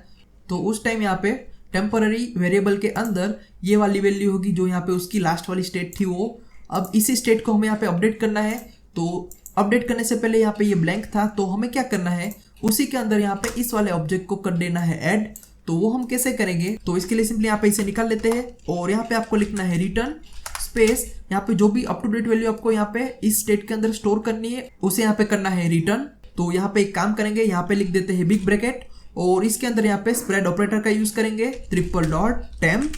तो उस टाइम यहाँ पे टेम्पररी वेरिएबल के अंदर ये वाली वैल्यू होगी जो यहाँ पे उसकी लास्ट वाली स्टेट थी वो। अब इसी स्टेट को हमें यहाँ पे अपडेट करना है। तो अपडेट करने से पहले यहाँ पे ये ब्लैंक था, तो हमें क्या करना है, उसी के अंदर यहाँ पे इस वाले ऑब्जेक्ट को कर देना है ऐड। तो वो हम कैसे करेंगे, तो इसके लिए सिंपली यहाँ पे इसे निकाल लेते हैं और यहाँ पे आपको लिखना है रिटर्न स्पेस, यहाँ पे जो भी अप टू डेट वैल्यू आपको यहाँ पे इस स्टेट के अंदर स्टोर करनी है उसे यहाँ पे करना है रिटर्न। तो यहाँ पे एक काम करेंगे, यहाँ पे लिख देते हैं बिग ब्रैकेट और इसके अंदर यहाँ पे स्प्रेड ऑपरेटर का यूज करेंगे, ट्रिपल डॉट टेम्प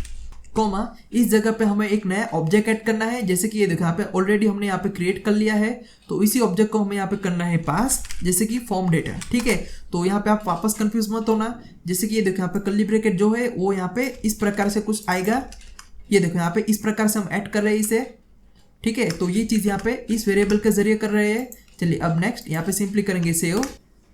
कॉमा, इस जगह पे हमें एक नया ऑब्जेक्ट ऐड करना है। जैसे कि ये देखो यहाँ पे ऑलरेडी हमने यहाँ पे क्रिएट कर लिया है, तो इसी ऑब्जेक्ट को हमें यहाँ पे करना है पास, जैसे कि फॉर्म डेटा, ठीक है। तो यहाँ पे आप वापस कंफ्यूज मत होना। जैसे कि ये देखो यहाँ पे कर्ली ब्रैकेट जो है वो यहाँ पे इस प्रकार से कुछ आएगा। ये देखो यहाँ पे इस प्रकार से हम ऐड कर रहे हैं इसे, ठीक है। तो ये चीज यहाँ पे इस वेरिएबल के जरिए कर रहे हैं। चलिए अब नेक्स्ट यहाँ पे सिंपली करेंगे सेव।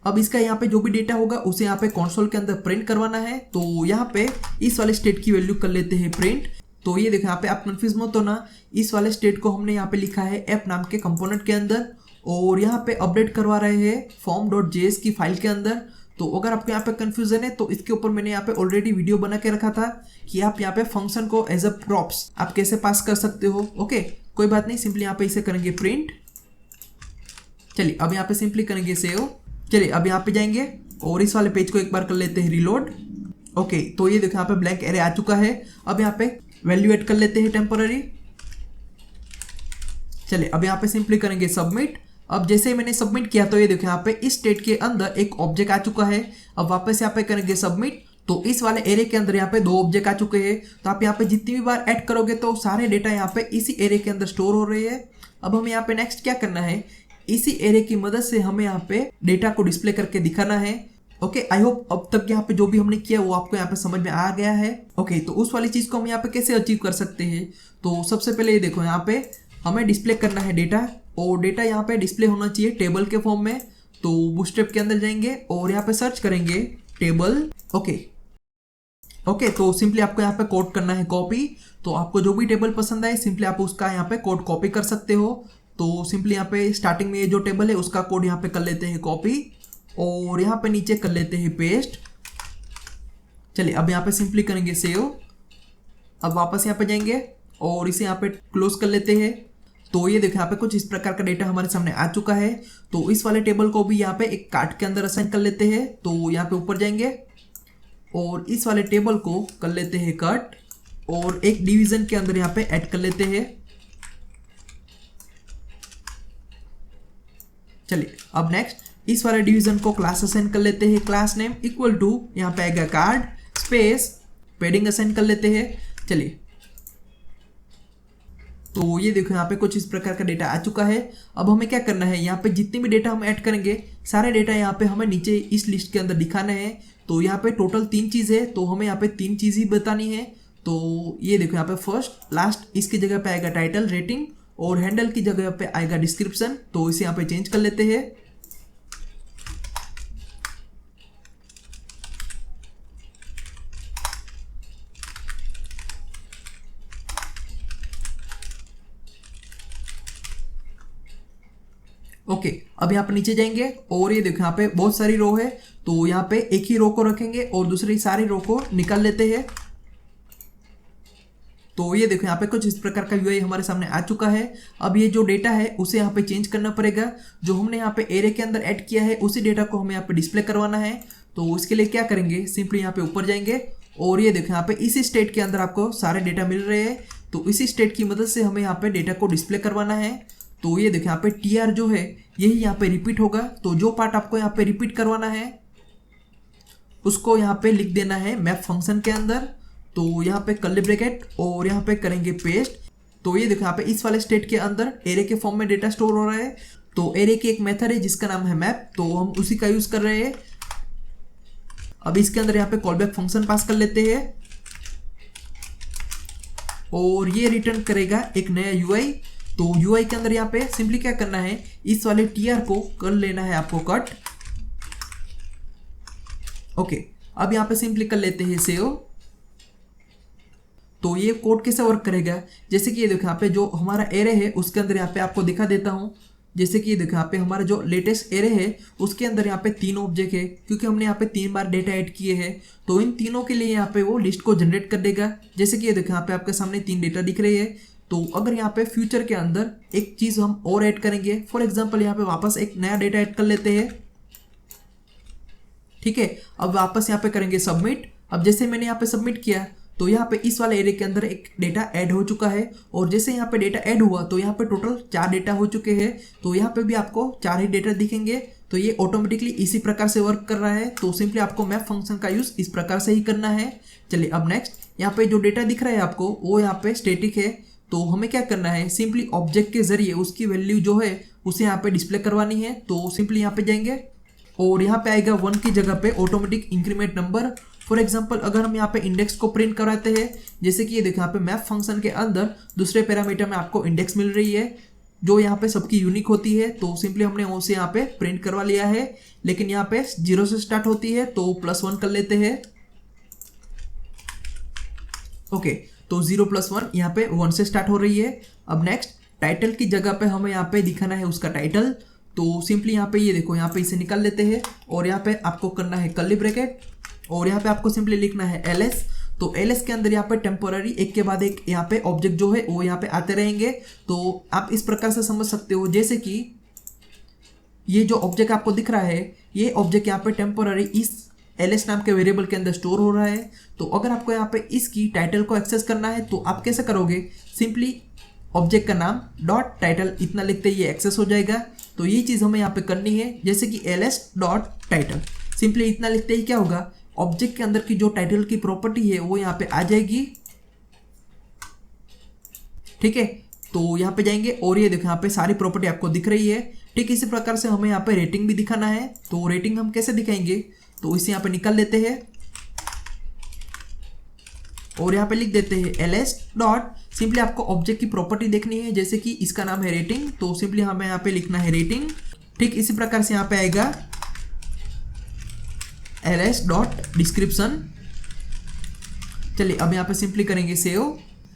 अब इसका यहाँ पे जो भी डेटा होगा उसे यहाँ पे कंसोल के अंदर प्रिंट करवाना है। तो यहाँ पे इस वाले स्टेट की वैल्यू कर लेते हैं प्रिंट। तो ये देखो यहाँ पे आप कंफ्यूज मत होना, इस वाले स्टेट को हमने यहाँ पे लिखा है ऐप नाम के कंपोनेंट के अंदर और यहाँ पे अपडेट करवा रहे हैं form.js की फाइल के अंदर। तो अगर आपको यहाँ पे कंफ्यूजन है तो इसके ऊपर मैंने यहाँ पे ऑलरेडी वीडियो बना के रखा था कि आप यहाँ पे फंक्शन को एज अ प्रॉप्स आप कैसे पास कर सकते हो। ओके, कोई बात नहीं, सिंपली यहाँ पे इसे करेंगे प्रिंट। चलिए अब यहाँ पे सिंपली करेंगे सेव। चलिए अब यहाँ पे जाएंगे और इस वाले पेज को एक बार कर लेते हैं रीलोड। ओके, तो ये देखो यहाँ पे ब्लैंक एरे आ चुका है। अब यहाँ पे वैल्यू ऐड कर लेते हैं टेम्पररी। चलिए अब यहाँ पे सिंपली करेंगे सबमिट। अब जैसे ही मैंने सबमिट किया तो ये देखो यहाँ पे इस स्टेट के अंदर एक ऑब्जेक्ट आ चुका है। अब वापस यहाँ पे करेंगे सबमिट। तो इस वाले एरे के अंदर यहाँ पे 2 ऑब्जेक्ट आ चुके हैं। तो आप यहाँ पे जितनी भी बार ऐड करोगे तो सारे डेटा यहाँ पे इसी एरे के अंदर स्टोर हो रहे हैं। अब हमें यहाँ पे नेक्स्ट क्या करना है, इसी एरे की मदद से हमें यहाँ पे डेटा को डिस्प्ले करके दिखाना है। ओके, आई होप अब तक यहाँ पे जो भी हमने किया वो आपको यहाँ पे समझ में आ गया है। ओके, तो उस वाली चीज को हम यहाँ पे कैसे अचीव कर सकते हैं, तो सबसे पहले ये देखो यहाँ पे हमें डिस्प्ले करना है डेटा और डेटा यहाँ पे डिस्प्ले होना चाहिए टेबल के फॉर्म में। तो बूटस्ट्रैप के अंदर जाएंगे और यहाँ पे सर्च करेंगे टेबल। ओके, तो सिंपली आपको यहाँ पे कोड करना है कॉपी। तो आपको जो भी टेबल पसंद आए सिंपली आप उसका यहाँ पे कोड कॉपी कर सकते हो। तो सिंपली यहाँ पे स्टार्टिंग में ये जो टेबल है उसका कोड यहाँ पे कर लेते हैं कॉपी और यहाँ पे नीचे कर लेते हैं पेस्ट। चलिए अब यहाँ पे सिंपली करेंगे सेव। अब वापस यहाँ पे जाएंगे और इसे यहाँ पे क्लोज कर लेते हैं। तो ये देखो यहाँ पे कुछ इस प्रकार का डेटा हमारे सामने आ चुका है। तो इस वाले टेबल को भी यहाँ पे एक कार्ड के अंदर असाइन कर लेते हैं। तो यहाँ पे ऊपर जाएंगे और इस वाले टेबल को कर लेते हैं कट और एक डिवीजन के अंदर यहाँ पे ऐड कर लेते हैं। चलिए अब नेक्स्ट इस वाले डिवीजन को क्लास असाइन कर लेते हैं। क्लास नेम इक्वल टू यहाँ पे आएगा कार्ड स्पेस पैडिंग असाइन कर लेते हैं। चलिए तो ये देखो यहाँ पे कुछ इस प्रकार का डेटा आ चुका है। अब हमें क्या करना है, यहाँ पे जितने भी डेटा हम ऐड करेंगे सारे डेटा यहाँ पे हमें नीचे इस लिस्ट के अंदर दिखाना है। तो यहाँ पे टोटल 3 चीज़ है, तो हमें यहाँ पे 3 चीज़ ही बतानी है। तो ये देखो यहाँ पे फर्स्ट लास्ट इसकी जगह पे आएगा टाइटल रेटिंग और हैंडल की जगह पे आएगा डिस्क्रिप्शन। तो इसे यहाँ पे चेंज कर लेते हैं। ओके, अब यहाँ पे नीचे जाएंगे और ये देखो यहाँ पे बहुत सारी रो है। तो यहाँ पे एक ही रो को रखेंगे और दूसरी सारी रो को निकाल लेते हैं। तो ये देखो यहाँ पे कुछ इस प्रकार का यूआई हमारे सामने आ चुका है। अब ये जो डेटा है उसे यहाँ पे चेंज करना पड़ेगा। जो हमने यहाँ पे एरे के अंदर ऐड किया है उसी डेटा को हमें यहाँ पे डिस्प्ले करवाना है। तो उसके लिए क्या करेंगे, सिंपली यहाँ पे ऊपर जाएंगे और ये देखो यहाँ पे इसी स्टेट के अंदर आपको सारे डेटा मिल रहे हैं। तो इसी स्टेट की मदद से हमें यहाँ पे डेटा को डिस्प्ले करवाना है। तो ये देखो यहाँ पे TR जो है यही यहाँ पे रिपीट होगा। तो जो पार्ट आपको यहाँ पे रिपीट करवाना है उसको यहाँ पे लिख देना है मैप फंक्शन के अंदर। तो यहाँ पे कर्ली ब्रैकेट और यहाँ पे करेंगे पेस्ट। तो ये देखो यहाँ पे इस वाले स्टेट के अंदर एरे के फॉर्म में डेटा स्टोर हो रहा है। तो एरे की एक मेथड है जिसका नाम है मैप, तो हम उसी का यूज कर रहे हैं। अब इसके अंदर यहाँ पे कॉलबैक फंक्शन पास कर लेते हैं और ये रिटर्न करेगा एक नया यूआई। तो यूआई के अंदर यहाँ पे सिंपली क्या करना है, इस वाले टीआर को कर लेना है आपको कट। ओके, अब यहाँ पे सिंपली कर लेते हैं सेव। तो ये कोड कैसे वर्क करेगा, जैसे कि ये देखो यहाँ पे जो हमारा एरे है उसके अंदर यहाँ पे आपको दिखा देता हूँ। जैसे कि ये देखो यहाँ पे हमारा जो लेटेस्ट एरे है उसके अंदर यहाँ पे 3 ऑब्जेक्ट है, क्योंकि हमने यहाँ पे 3 बार डेटा ऐड किए हैं। तो इन तीनों के लिए यहाँ पे वो लिस्ट को जनरेट कर देगा। जैसे कि ये देखो यहाँ पे आपके सामने 3 डेटा दिख रही है। तो अगर यहाँ पे फ्यूचर के अंदर एक चीज़ हम और ऐड करेंगे, फॉर एग्जाम्पल यहाँ पे वापस एक नया डेटा ऐड कर लेते हैं। ठीक है, अब वापस यहाँ पे करेंगे सबमिट। अब जैसे मैंने यहाँ पे सबमिट किया तो यहाँ पे इस वाले एरे के अंदर एक डेटा ऐड हो चुका है। और जैसे यहाँ पे डेटा ऐड हुआ तो यहाँ पे टोटल 4 डेटा हो चुके हैं। तो यहाँ पे भी आपको 4 ही डेटा दिखेंगे। तो ये ऑटोमेटिकली इसी प्रकार से वर्क कर रहा है। तो सिंपली आपको मैप फंक्शन का यूज इस प्रकार से ही करना है। चलिए अब नेक्स्ट, यहाँ पे जो डेटा दिख रहा है आपको वो यहाँ पे स्टेटिक है। तो हमें क्या करना है, सिंपली ऑब्जेक्ट के जरिए उसकी वैल्यू जो है उसे यहाँ पे डिस्प्ले करवानी है। तो सिंपली यहाँ पे जाएंगे और यहाँ पे आएगा 1 की जगह पे automatic increment number. For example अगर हम यहाँ पे इंडेक्स को प्रिंट कराते हैं, जैसे कि ये देखो यहाँ पे मैप फंक्शन के अंदर दूसरे पैरामीटर में आपको इंडेक्स मिल रही है जो यहाँ पे सबकी यूनिक होती है। तो सिंपली हमने उसे यहाँ पे प्रिंट करवा लिया है, लेकिन यहाँ पे 0 से स्टार्ट होती है तो +1 कर लेते हैं। ओके, तो 0 + 1 यहाँ पे 1 से स्टार्ट हो रही है। अब नेक्स्ट, टाइटल की जगह पे हमें यहाँ पे दिखाना है उसका टाइटल। तो सिंपली यहाँ पे ये देखो यहाँ पे इसे निकाल लेते हैं और यहाँ पे आपको करना है कर्ली ब्रैकेट और यहाँ पे आपको सिंपली लिखना है ls। तो ls के अंदर यहाँ पे टेम्पोररी एक के बाद एक यहाँ पे ऑब्जेक्ट जो है वो यहाँ पे आते रहेंगे। तो आप इस प्रकार से समझ सकते हो, जैसे कि ये जो ऑब्जेक्ट आपको दिख रहा है ये ऑब्जेक्ट यहाँ पे टेम्पोररी इस ls नाम के वेरिएबल के अंदर स्टोर हो रहा है। तो अगर आपको यहाँ पे इसकी टाइटल को एक्सेस करना है तो आप कैसे करोगे, सिंपली ऑब्जेक्ट का नाम डॉट टाइटल इतना लिखते ही ये एक्सेस हो जाएगा। तो ये चीज़ हमें यहाँ पे करनी है, जैसे कि ls डॉट टाइटल सिंपली इतना लिखते ही क्या होगा, ऑब्जेक्ट के अंदर की जो टाइटल की प्रॉपर्टी है वो यहाँ पे आ जाएगी। ठीक है, तो यहाँ पे जाएंगे और ये देखो यहाँ पे सारी प्रॉपर्टी आपको दिख रही है। ठीक इसी प्रकार से हमें यहाँ पे रेटिंग भी दिखाना है। तो रेटिंग हम कैसे दिखाएंगे, तो इसे यहाँ पे निकाल लेते हैं और यहाँ पे लिख देते हैं ls डॉट, सिंपली आपको ऑब्जेक्ट की प्रॉपर्टी देखनी है, जैसे कि इसका नाम है रेटिंग। तो सिंपली हमें यहाँ पे लिखना है रेटिंग। ठीक इसी प्रकार से यहाँ पे आएगा ls डॉट डिस्क्रिप्शन। चलिए अब यहाँ पे सिंपली करेंगे सेव।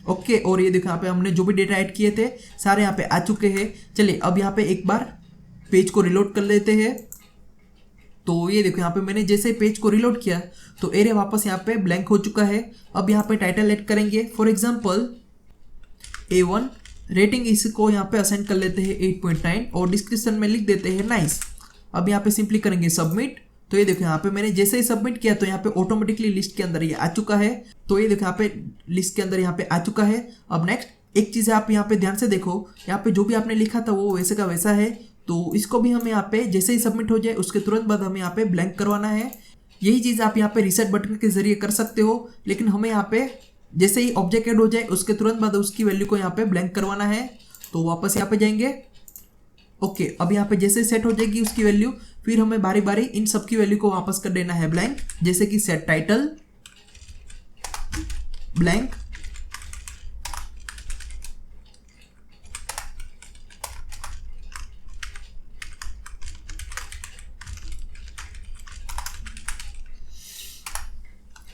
ओके, और ये देखो यहाँ पे हमने जो भी डेटा ऐड किए थे सारे यहाँ पे आ चुके हैं। चलिए अब यहाँ पे एक बार पेज को रिलोड कर लेते हैं। तो ये देखो यहाँ पे मैंने जैसे पेज को रिलोड किया तो एरे वापस यहाँ पे ब्लैंक हो चुका है। अब यहाँ पे टाइटल ऐड करेंगे, फॉर एग्जाम्पल A1, रेटिंग इसको यहाँ पे असाइन कर लेते हैं 8.9 और डिस्क्रिप्शन में लिख देते हैं नाइस। अब यहाँ पे सिंपली करेंगे सबमिट। तो ये देखो यहाँ पे मैंने जैसे ही सबमिट किया तो यहाँ पे ऑटोमेटिकली लिस्ट के अंदर ये आ चुका है। तो ये देखो यहाँ पे लिस्ट के अंदर यहाँ पे आ चुका है। अब नेक्स्ट एक चीज़ आप यहाँ पे ध्यान से देखो, यहाँ पे जो भी आपने लिखा था वो वैसे का वैसा है। तो इसको भी हम यहाँ पे जैसे ही सबमिट हो जाए उसके तुरंत बाद हमें यहाँ पे ब्लैंक करवाना है। यही चीज़ आप यहाँ पे रीसेट बटन के जरिए कर सकते हो, लेकिन हमें यहाँ पे जैसे ही ऑब्जेक्ट ऐड हो जाए उसके तुरंत बाद उसकी वैल्यू को यहाँ पे ब्लैंक करवाना है। तो वापस यहाँ पे जाएंगे। ओके, अब यहाँ पे जैसे सेट हो जाएगी उसकी वैल्यू, फिर हमें बारी बारी इन सब की वैल्यू को वापस कर देना है ब्लैंक, जैसे कि सेट टाइटल ब्लैंक,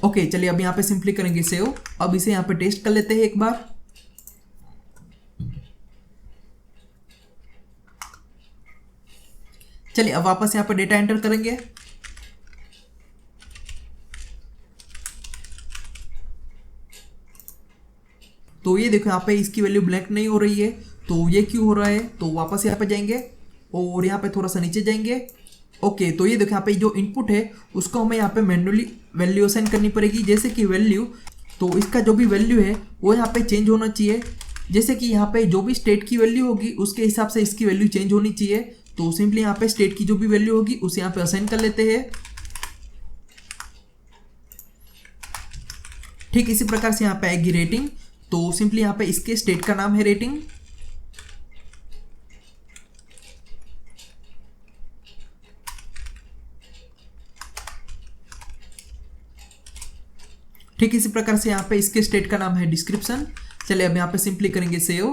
ओके। चलिए अब यहाँ पे सिंपली करेंगे सेव। अब इसे यहाँ पे टेस्ट कर लेते हैं एक बार। चलिए अब वापस यहाँ पे डेटा एंटर करेंगे। तो ये देखो यहाँ पे इसकी वैल्यू ब्लैंक नहीं हो रही है, तो ये क्यों हो रहा है। तो वापस यहाँ पे जाएंगे और यहाँ पे थोड़ा सा नीचे जाएंगे। ओके, तो ये देखो यहाँ पे जो इनपुट है उसको हमें यहाँ पे मैन्युअली वैल्यू असाइन करनी पड़ेगी, जैसे कि वैल्यू, तो इसका जो भी वैल्यू है वो यहाँ पे चेंज होना चाहिए। जैसे कि यहाँ पे जो भी स्टेट की वैल्यू होगी उसके हिसाब से इसकी वैल्यू चेंज होनी चाहिए। तो सिंपली यहाँ पे स्टेट की जो भी वैल्यू होगी उसे यहाँ पे असाइन कर लेते हैं। ठीक इसी प्रकार से यहाँ पे आएगी रेटिंग, तो सिंपली यहाँ पे इसके स्टेट का नाम है रेटिंग। ठीक इसी प्रकार से यहाँ पे इसके स्टेट का नाम है डिस्क्रिप्शन। चलिए अब यहाँ पे सिंपली करेंगे सेव।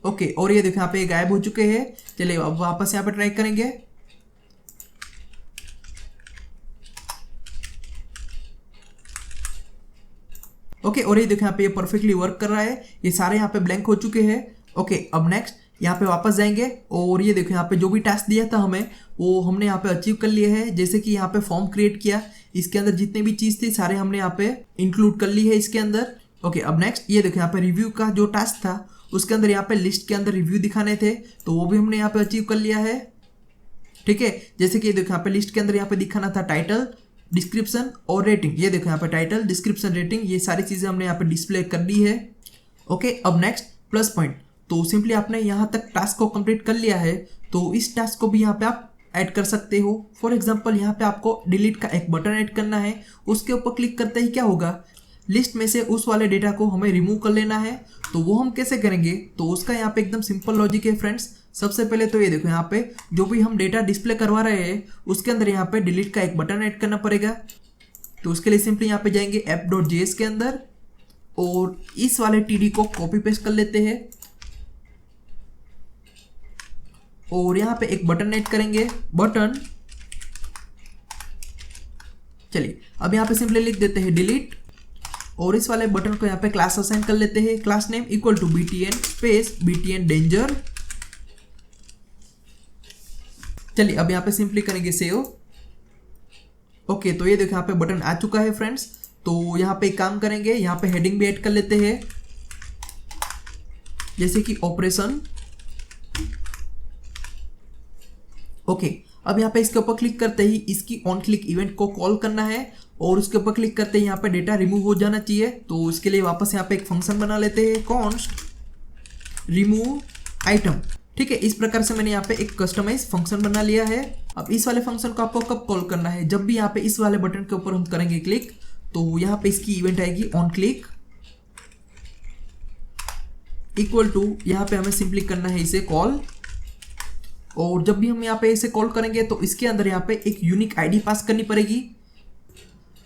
ओके, और ये देखो यहाँ पे गायब हो चुके हैं। चलिए अब वापस यहाँ पे ट्राई करेंगे। ओके, और ये देखो यहाँ पे ये परफेक्टली वर्क कर रहा है। ये सारे यहाँ पे ब्लैंक हो चुके हैं। ओके, अब नेक्स्ट यहाँ पे वापस जाएंगे और ये देखो यहाँ पे जो भी टास्क दिया था हमें वो हमने यहाँ पे अचीव कर लिया है। जैसे कि यहाँ पे फॉर्म क्रिएट किया, इसके अंदर जितने भी चीज थी सारे हमने यहाँ पे इंक्लूड कर ली है इसके अंदर। ओके, अब नेक्स्ट ये देखो यहाँ पे रिव्यू का जो टास्क था उसके अंदर यहाँ पे लिस्ट के अंदर रिव्यू दिखाने थे, तो वो भी हमने यहाँ पे अचीव कर लिया है। ठीक है, जैसे कि ये देखो यहाँ पे लिस्ट के अंदर यहाँ पे दिखाना था टाइटल, डिस्क्रिप्शन और रेटिंग। ये देखो यहाँ पे टाइटल, डिस्क्रिप्शन, रेटिंग, ये सारी चीजें हमने यहाँ पे डिस्प्ले कर दी है। ओके, अब नेक्स्ट प्लस पॉइंट। तो सिंपली आपने यहाँ तक टास्क को कंप्लीट कर लिया है, तो इस टास्क को भी यहाँ पे आप ऐड कर सकते हो। फॉर एग्जांपल यहाँ पे आपको डिलीट का एक बटन ऐड करना है। उसके ऊपर क्लिक करते ही क्या होगा, लिस्ट में से उस वाले डेटा को हमें रिमूव कर लेना है। तो वो हम कैसे करेंगे, तो उसका यहाँ पे एकदम सिंपल लॉजिक है फ्रेंड्स। सबसे पहले तो ये देखो यहाँ पे जो भी हम डेटा डिस्प्ले करवा रहे हैं उसके अंदर यहाँ पे डिलीट का एक बटन ऐड करना पड़ेगा। तो उसके लिए सिंपली यहाँ पे जाएंगे app.js के अंदर और इस वाले td को कॉपी पेस्ट कर लेते हैं और यहाँ पे एक बटन ऐड करेंगे, बटन। चलिए अब यहाँ पे सिंपली लिख देते हैं डिलीट और इस वाले बटन को यहाँ पे क्लास असाइन कर लेते हैं। Class name equal to btn space btn danger. चलिए अब यहाँ पे सिंपली करेंगे सेव। ओके, तो ये देखो यहाँ पे बटन आ चुका है फ्रेंड्स। तो यहाँ पे एक काम करेंगे, यहाँ पे हेडिंग भी ऐड कर लेते हैं, जैसे कि ऑपरेशन। ओके, अब यहाँ पे इसके ऊपर क्लिक करते ही इसकी ऑन क्लिक इवेंट को कॉल करना है और उसके ऊपर क्लिक करते ही यहाँ पे डेटा रिमूव हो जाना चाहिए। तो इसके लिए वापस यहाँ पे एक फंक्शन बना लेते हैं, कॉन्स्ट रिमूव आइटम। ठीक है, इस प्रकार से मैंने यहाँ पे एक कस्टमाइज फंक्शन बना लिया है। अब इस वाले फंक्शन को आपको कब कॉल करना है, जब भी यहाँ पे इस वाले बटन के ऊपर हम करेंगे क्लिक, तो यहाँ पे इसकी इवेंट आएगी ऑन क्लिक इक्वल टू, यहाँ पे हमें सिंपली करना है इसे कॉल। और जब भी हम यहाँ पे इसे कॉल करेंगे तो इसके अंदर यहाँ पे एक यूनिक आईडी पास करनी पड़ेगी।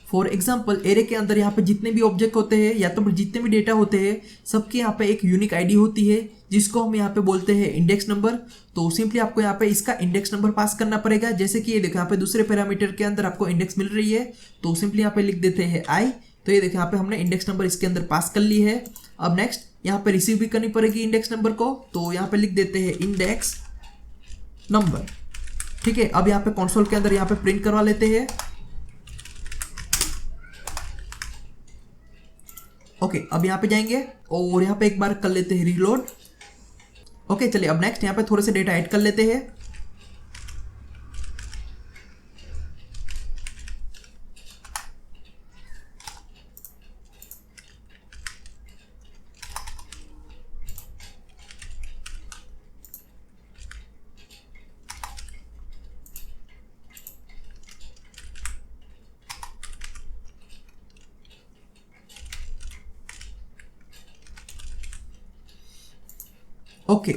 फॉर एग्जाम्पल एरे के अंदर यहाँ पे जितने भी ऑब्जेक्ट होते हैं या तो जितने भी डेटा होते हैं सबके यहाँ पे एक यूनिक आईडी होती है जिसको हम यहाँ पे बोलते हैं इंडेक्स नंबर। तो सिंपली आपको यहाँ पे इसका इंडेक्स नंबर पास करना पड़ेगा। जैसे कि ये देखो यहाँ पे दूसरे पैरामीटर के अंदर आपको इंडेक्स मिल रही है, तो सिंपली यहाँ पे लिख देते हैं आई। तो ये देखो यहाँ पे हमने इंडेक्स नंबर इसके अंदर पास कर ली है। अब नेक्स्ट यहाँ पे रिसीव भी करनी पड़ेगी इंडेक्स नंबर को, तो यहाँ पे लिख देते हैं इंडेक्स नंबर। ठीक है, अब यहाँ पे कंसोल के अंदर यहाँ पे प्रिंट करवा लेते हैं। ओके, अब यहाँ पे जाएंगे और यहाँ पे एक बार कर लेते हैं रीलोड। ओके, चलिए अब नेक्स्ट यहाँ पे थोड़े से डेटा ऐड कर लेते हैं। ओके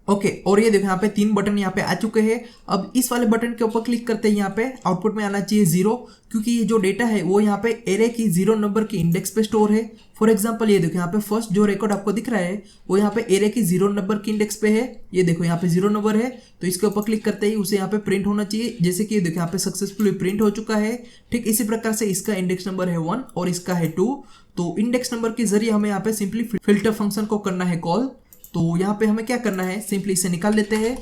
ओके, और ये देखो यहाँ पे 3 बटन यहाँ पे आ चुके हैं। अब इस वाले बटन के ऊपर क्लिक करते हैं, यहाँ पे आउटपुट में आना चाहिए 0, क्योंकि ये जो डेटा है वो यहाँ पे एरे की 0 नंबर की इंडेक्स पे स्टोर है। फॉर एग्जांपल ये देखो यहाँ पे फर्स्ट जो रिकॉर्ड आपको दिख रहा है वो यहाँ पे एरे की 0 नंबर की इंडेक्स पे है। ये देखो यहाँ पे 0 नंबर है, तो इसके ऊपर क्लिक करते ही उसे यहाँ पे प्रिंट होना चाहिए। जैसे कि ये देखो यहाँ पे सक्सेसफुली प्रिंट हो चुका है। ठीक इसी प्रकार से इसका इंडेक्स नंबर है 1 और इसका है 2। तो इंडेक्स नंबर के जरिए हमें यहाँ पे सिंपली फिल्टर फंक्शन को करना है कॉल। तो यहाँ पे हमें क्या करना है, सिंपली इसे निकाल लेते हैं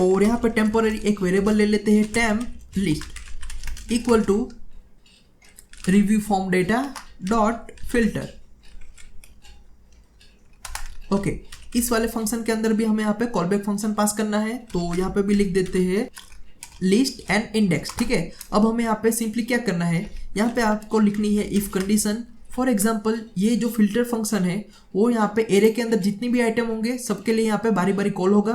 और यहाँ पे टेम्पोररी एक वेरिएबल ले लेते हैं temp list equal to review form data dot filter. Okay, इस वाले फंक्शन के अंदर भी हमें यहाँ पे कॉलबैक फंक्शन पास करना है, तो यहाँ पे भी लिख देते हैं लिस्ट एंड इंडेक्स। ठीक है, अब हमें यहाँ पे सिंपली क्या करना है, यहाँ पे आपको लिखनी है इफ कंडीशन फॉर एग्जाम्पल ये जो फिल्टर फंक्शन है वो यहाँ पे एरे के अंदर जितनी भी आइटम होंगे सबके लिए यहाँ पे बारी बारी कॉल होगा।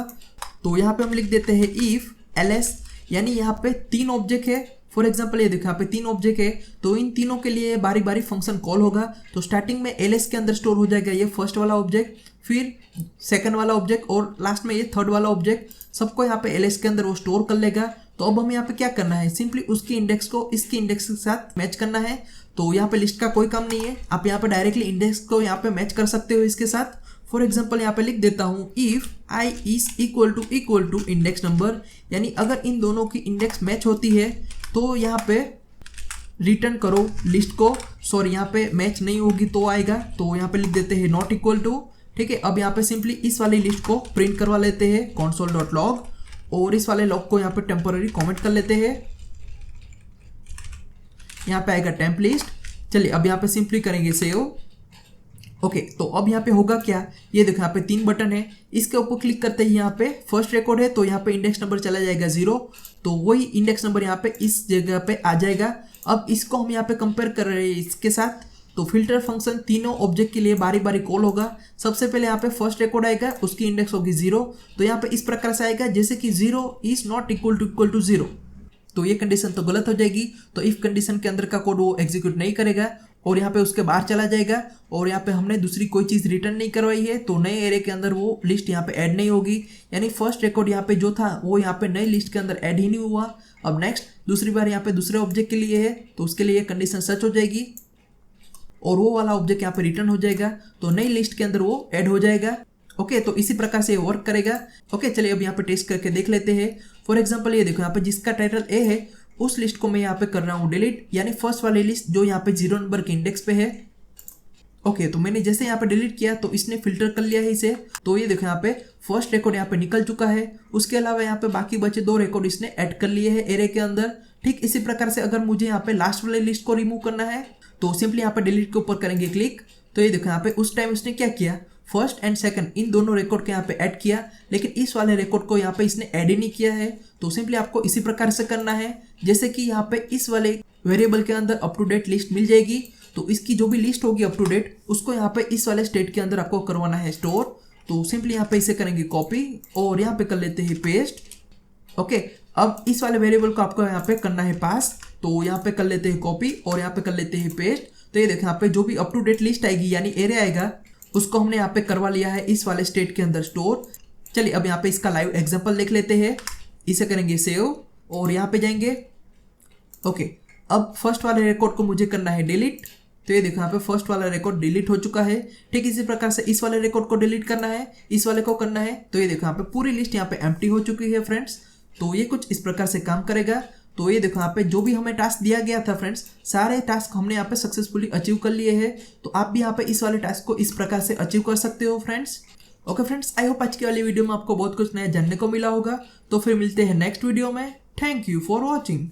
तो यहाँ पे हम लिख देते हैं इफ ls, यानी यहाँ पे 3 ऑब्जेक्ट है। फॉर एग्जाम्पल ये देखो यहाँ पे 3 ऑब्जेक्ट है, तो इन तीनों के लिए बारी बारी फंक्शन कॉल होगा। तो स्टार्टिंग में ls के अंदर स्टोर हो जाएगा ये फर्स्ट वाला ऑब्जेक्ट, फिर सेकंड वाला ऑब्जेक्ट और लास्ट में ये थर्ड वाला ऑब्जेक्ट, सबको यहाँ पे ls के अंदर वो स्टोर कर लेगा। तो अब हमें यहाँ पे क्या करना है, सिंपली उसकी इंडेक्स को इसकी इंडेक्स के साथ मैच करना है। तो यहाँ पे लिस्ट का कोई काम नहीं है, आप यहाँ पे डायरेक्टली इंडेक्स को यहाँ पे मैच कर सकते हो इसके साथ। फॉर एग्जाम्पल यहाँ पे लिख देता हूँ if i is equal to index number, यानी अगर इन दोनों की इंडेक्स मैच होती है तो यहाँ पे रिटर्न करो लिस्ट को। सॉरी यहाँ पे मैच नहीं होगी तो आएगा, तो यहाँ पे लिख देते हैं नॉट इक्वल टू। ठीक है, अब यहाँ पे सिंपली इस वाली लिस्ट को प्रिंट करवा लेते हैं console.log, और इस वाले लॉग को यहाँ पे टेम्पररी कमेंट कर लेते हैं। यहाँ पे आएगा टेम्प लिस्ट। चलिए अब यहाँ पे सिंपली करेंगे सेव। ओके, तो अब यहाँ पे होगा क्या, ये देखो यहाँ पे 3 बटन है, इसके ऊपर क्लिक करते ही यहाँ पे फर्स्ट रिकॉर्ड है तो यहाँ पे इंडेक्स नंबर चला जाएगा 0, तो वही इंडेक्स नंबर यहाँ पे इस जगह पे आ जाएगा। अब इसको हम यहाँ पे कंपेयर कर रहे हैं इसके साथ। तो फिल्टर फंक्शन तीनों ऑब्जेक्ट के लिए बारी बारी कॉल होगा। सबसे पहले यहाँ पे फर्स्ट रिकॉर्ड आएगा, उसकी इंडेक्स होगी 0, तो यहाँ पे इस प्रकार से आएगा जैसे कि 0 इज नॉट इक्वल टू 0। तो ये कंडीशन तो गलत हो जाएगी, तो इफ कंडीशन के अंदर का कोड वो एग्जीक्यूट नहीं करेगा और यहाँ पे उसके बाहर चला जाएगा। और यहाँ पे हमने दूसरी कोई चीज़ रिटर्न नहीं करवाई है, तो नए एरे के अंदर वो लिस्ट यहाँ पे ऐड नहीं होगी, यानी फर्स्ट रिकॉर्ड यहाँ पे जो था वो यहाँ पे नई लिस्ट के अंदर ऐड ही नहीं हुआ। अब नेक्स्ट दूसरी बार यहाँ पे दूसरे ऑब्जेक्ट के लिए है, तो उसके लिए कंडीशन सच हो जाएगी और वो वाला ऑब्जेक्ट यहाँ पे रिटर्न हो जाएगा, तो नई लिस्ट के अंदर वो ऐड हो जाएगा। ओके, तो इसी प्रकार से वर्क करेगा। ओके, चलिए अब यहाँ पे टेस्ट करके देख लेते हैं। फॉर एग्जांपल ये देखो यहाँ पे जिसका टाइटल ए है उस लिस्ट को मैं यहाँ पे कर रहा हूँ डिलीट, यानी फर्स्ट वाली लिस्ट जो यहाँ पे 0 नंबर के इंडेक्स पे है। ओके, तो मैंने जैसे यहाँ पे डिलीट किया तो इसने फिल्टर कर लिया है इसे। तो ये देखो यहाँ पे फर्स्ट रिकॉर्ड यहाँ पे निकल चुका है, उसके अलावा यहाँ पे बाकी बचे 2 रिकॉर्ड इसने ऐड कर लिए हैं एरे के अंदर। ठीक इसी प्रकार से अगर मुझे यहाँ पे लास्ट वाली लिस्ट को रिमूव करना है तो सिंपली यहाँ पे डिलीट के ऊपर करेंगे क्लिक। तो ये देखो यहाँ पे उस टाइम उसने क्या किया, फर्स्ट एंड सेकंड इन दोनों रिकॉर्ड के यहाँ पे ऐड किया, लेकिन इस वाले रिकॉर्ड को यहाँ पे इसने ऐड ही नहीं किया है। तो सिंपली आपको इसी प्रकार से करना है, जैसे कि यहाँ पे इस वाले वेरिएबल के अंदर अप टू डेट लिस्ट मिल जाएगी, तो इसकी जो भी लिस्ट होगी अप टू डेट उसको यहाँ पे इस वाले स्टेट के अंदर आपको करवाना है स्टोर। तो सिंपली यहाँ पे इसे करेंगे कॉपी और यहाँ पे कर लेते हैं पेस्ट। ओके, अब इस वाले वेरिएबल को आपको यहाँ पे करना है पास, तो यहाँ पे कर लेते हैं कॉपी और यहाँ पे कर लेते हैं पेस्ट। तो ये देखो यहाँ पे जो भी अप टू डेट लिस्ट आएगी यानी एरे आएगा उसको हमने यहाँ पे करवा लिया है इस वाले स्टेट के अंदर स्टोर। चलिए अब यहाँ पे इसका लाइव एग्जांपल देख लेते हैं। इसे करेंगे सेव और यहाँ पे जाएंगे। ओके, अब फर्स्ट वाले रिकॉर्ड को मुझे करना है डिलीट, तो ये देखो यहाँ पे फर्स्ट वाला रिकॉर्ड डिलीट हो चुका है। ठीक इसी प्रकार से इस वाले रिकॉर्ड को डिलीट करना है, इस वाले को करना है। तो ये देखो यहाँ पे पूरी लिस्ट यहाँ पे एम्प्टी हो चुकी है फ्रेंड्स। तो ये कुछ इस प्रकार से काम करेगा। तो ये देखो यहाँ पे जो भी हमें टास्क दिया गया था फ्रेंड्स, सारे टास्क हमने यहाँ पे सक्सेसफुली अचीव कर लिए हैं। तो आप भी यहाँ पे इस वाले टास्क को इस प्रकार से अचीव कर सकते हो friends. Okay friends, I hope आज की वाली वीडियो में आपको बहुत कुछ नया जानने को मिला होगा। तो फिर मिलते हैं नेक्स्ट वीडियो में। Thank you for watching.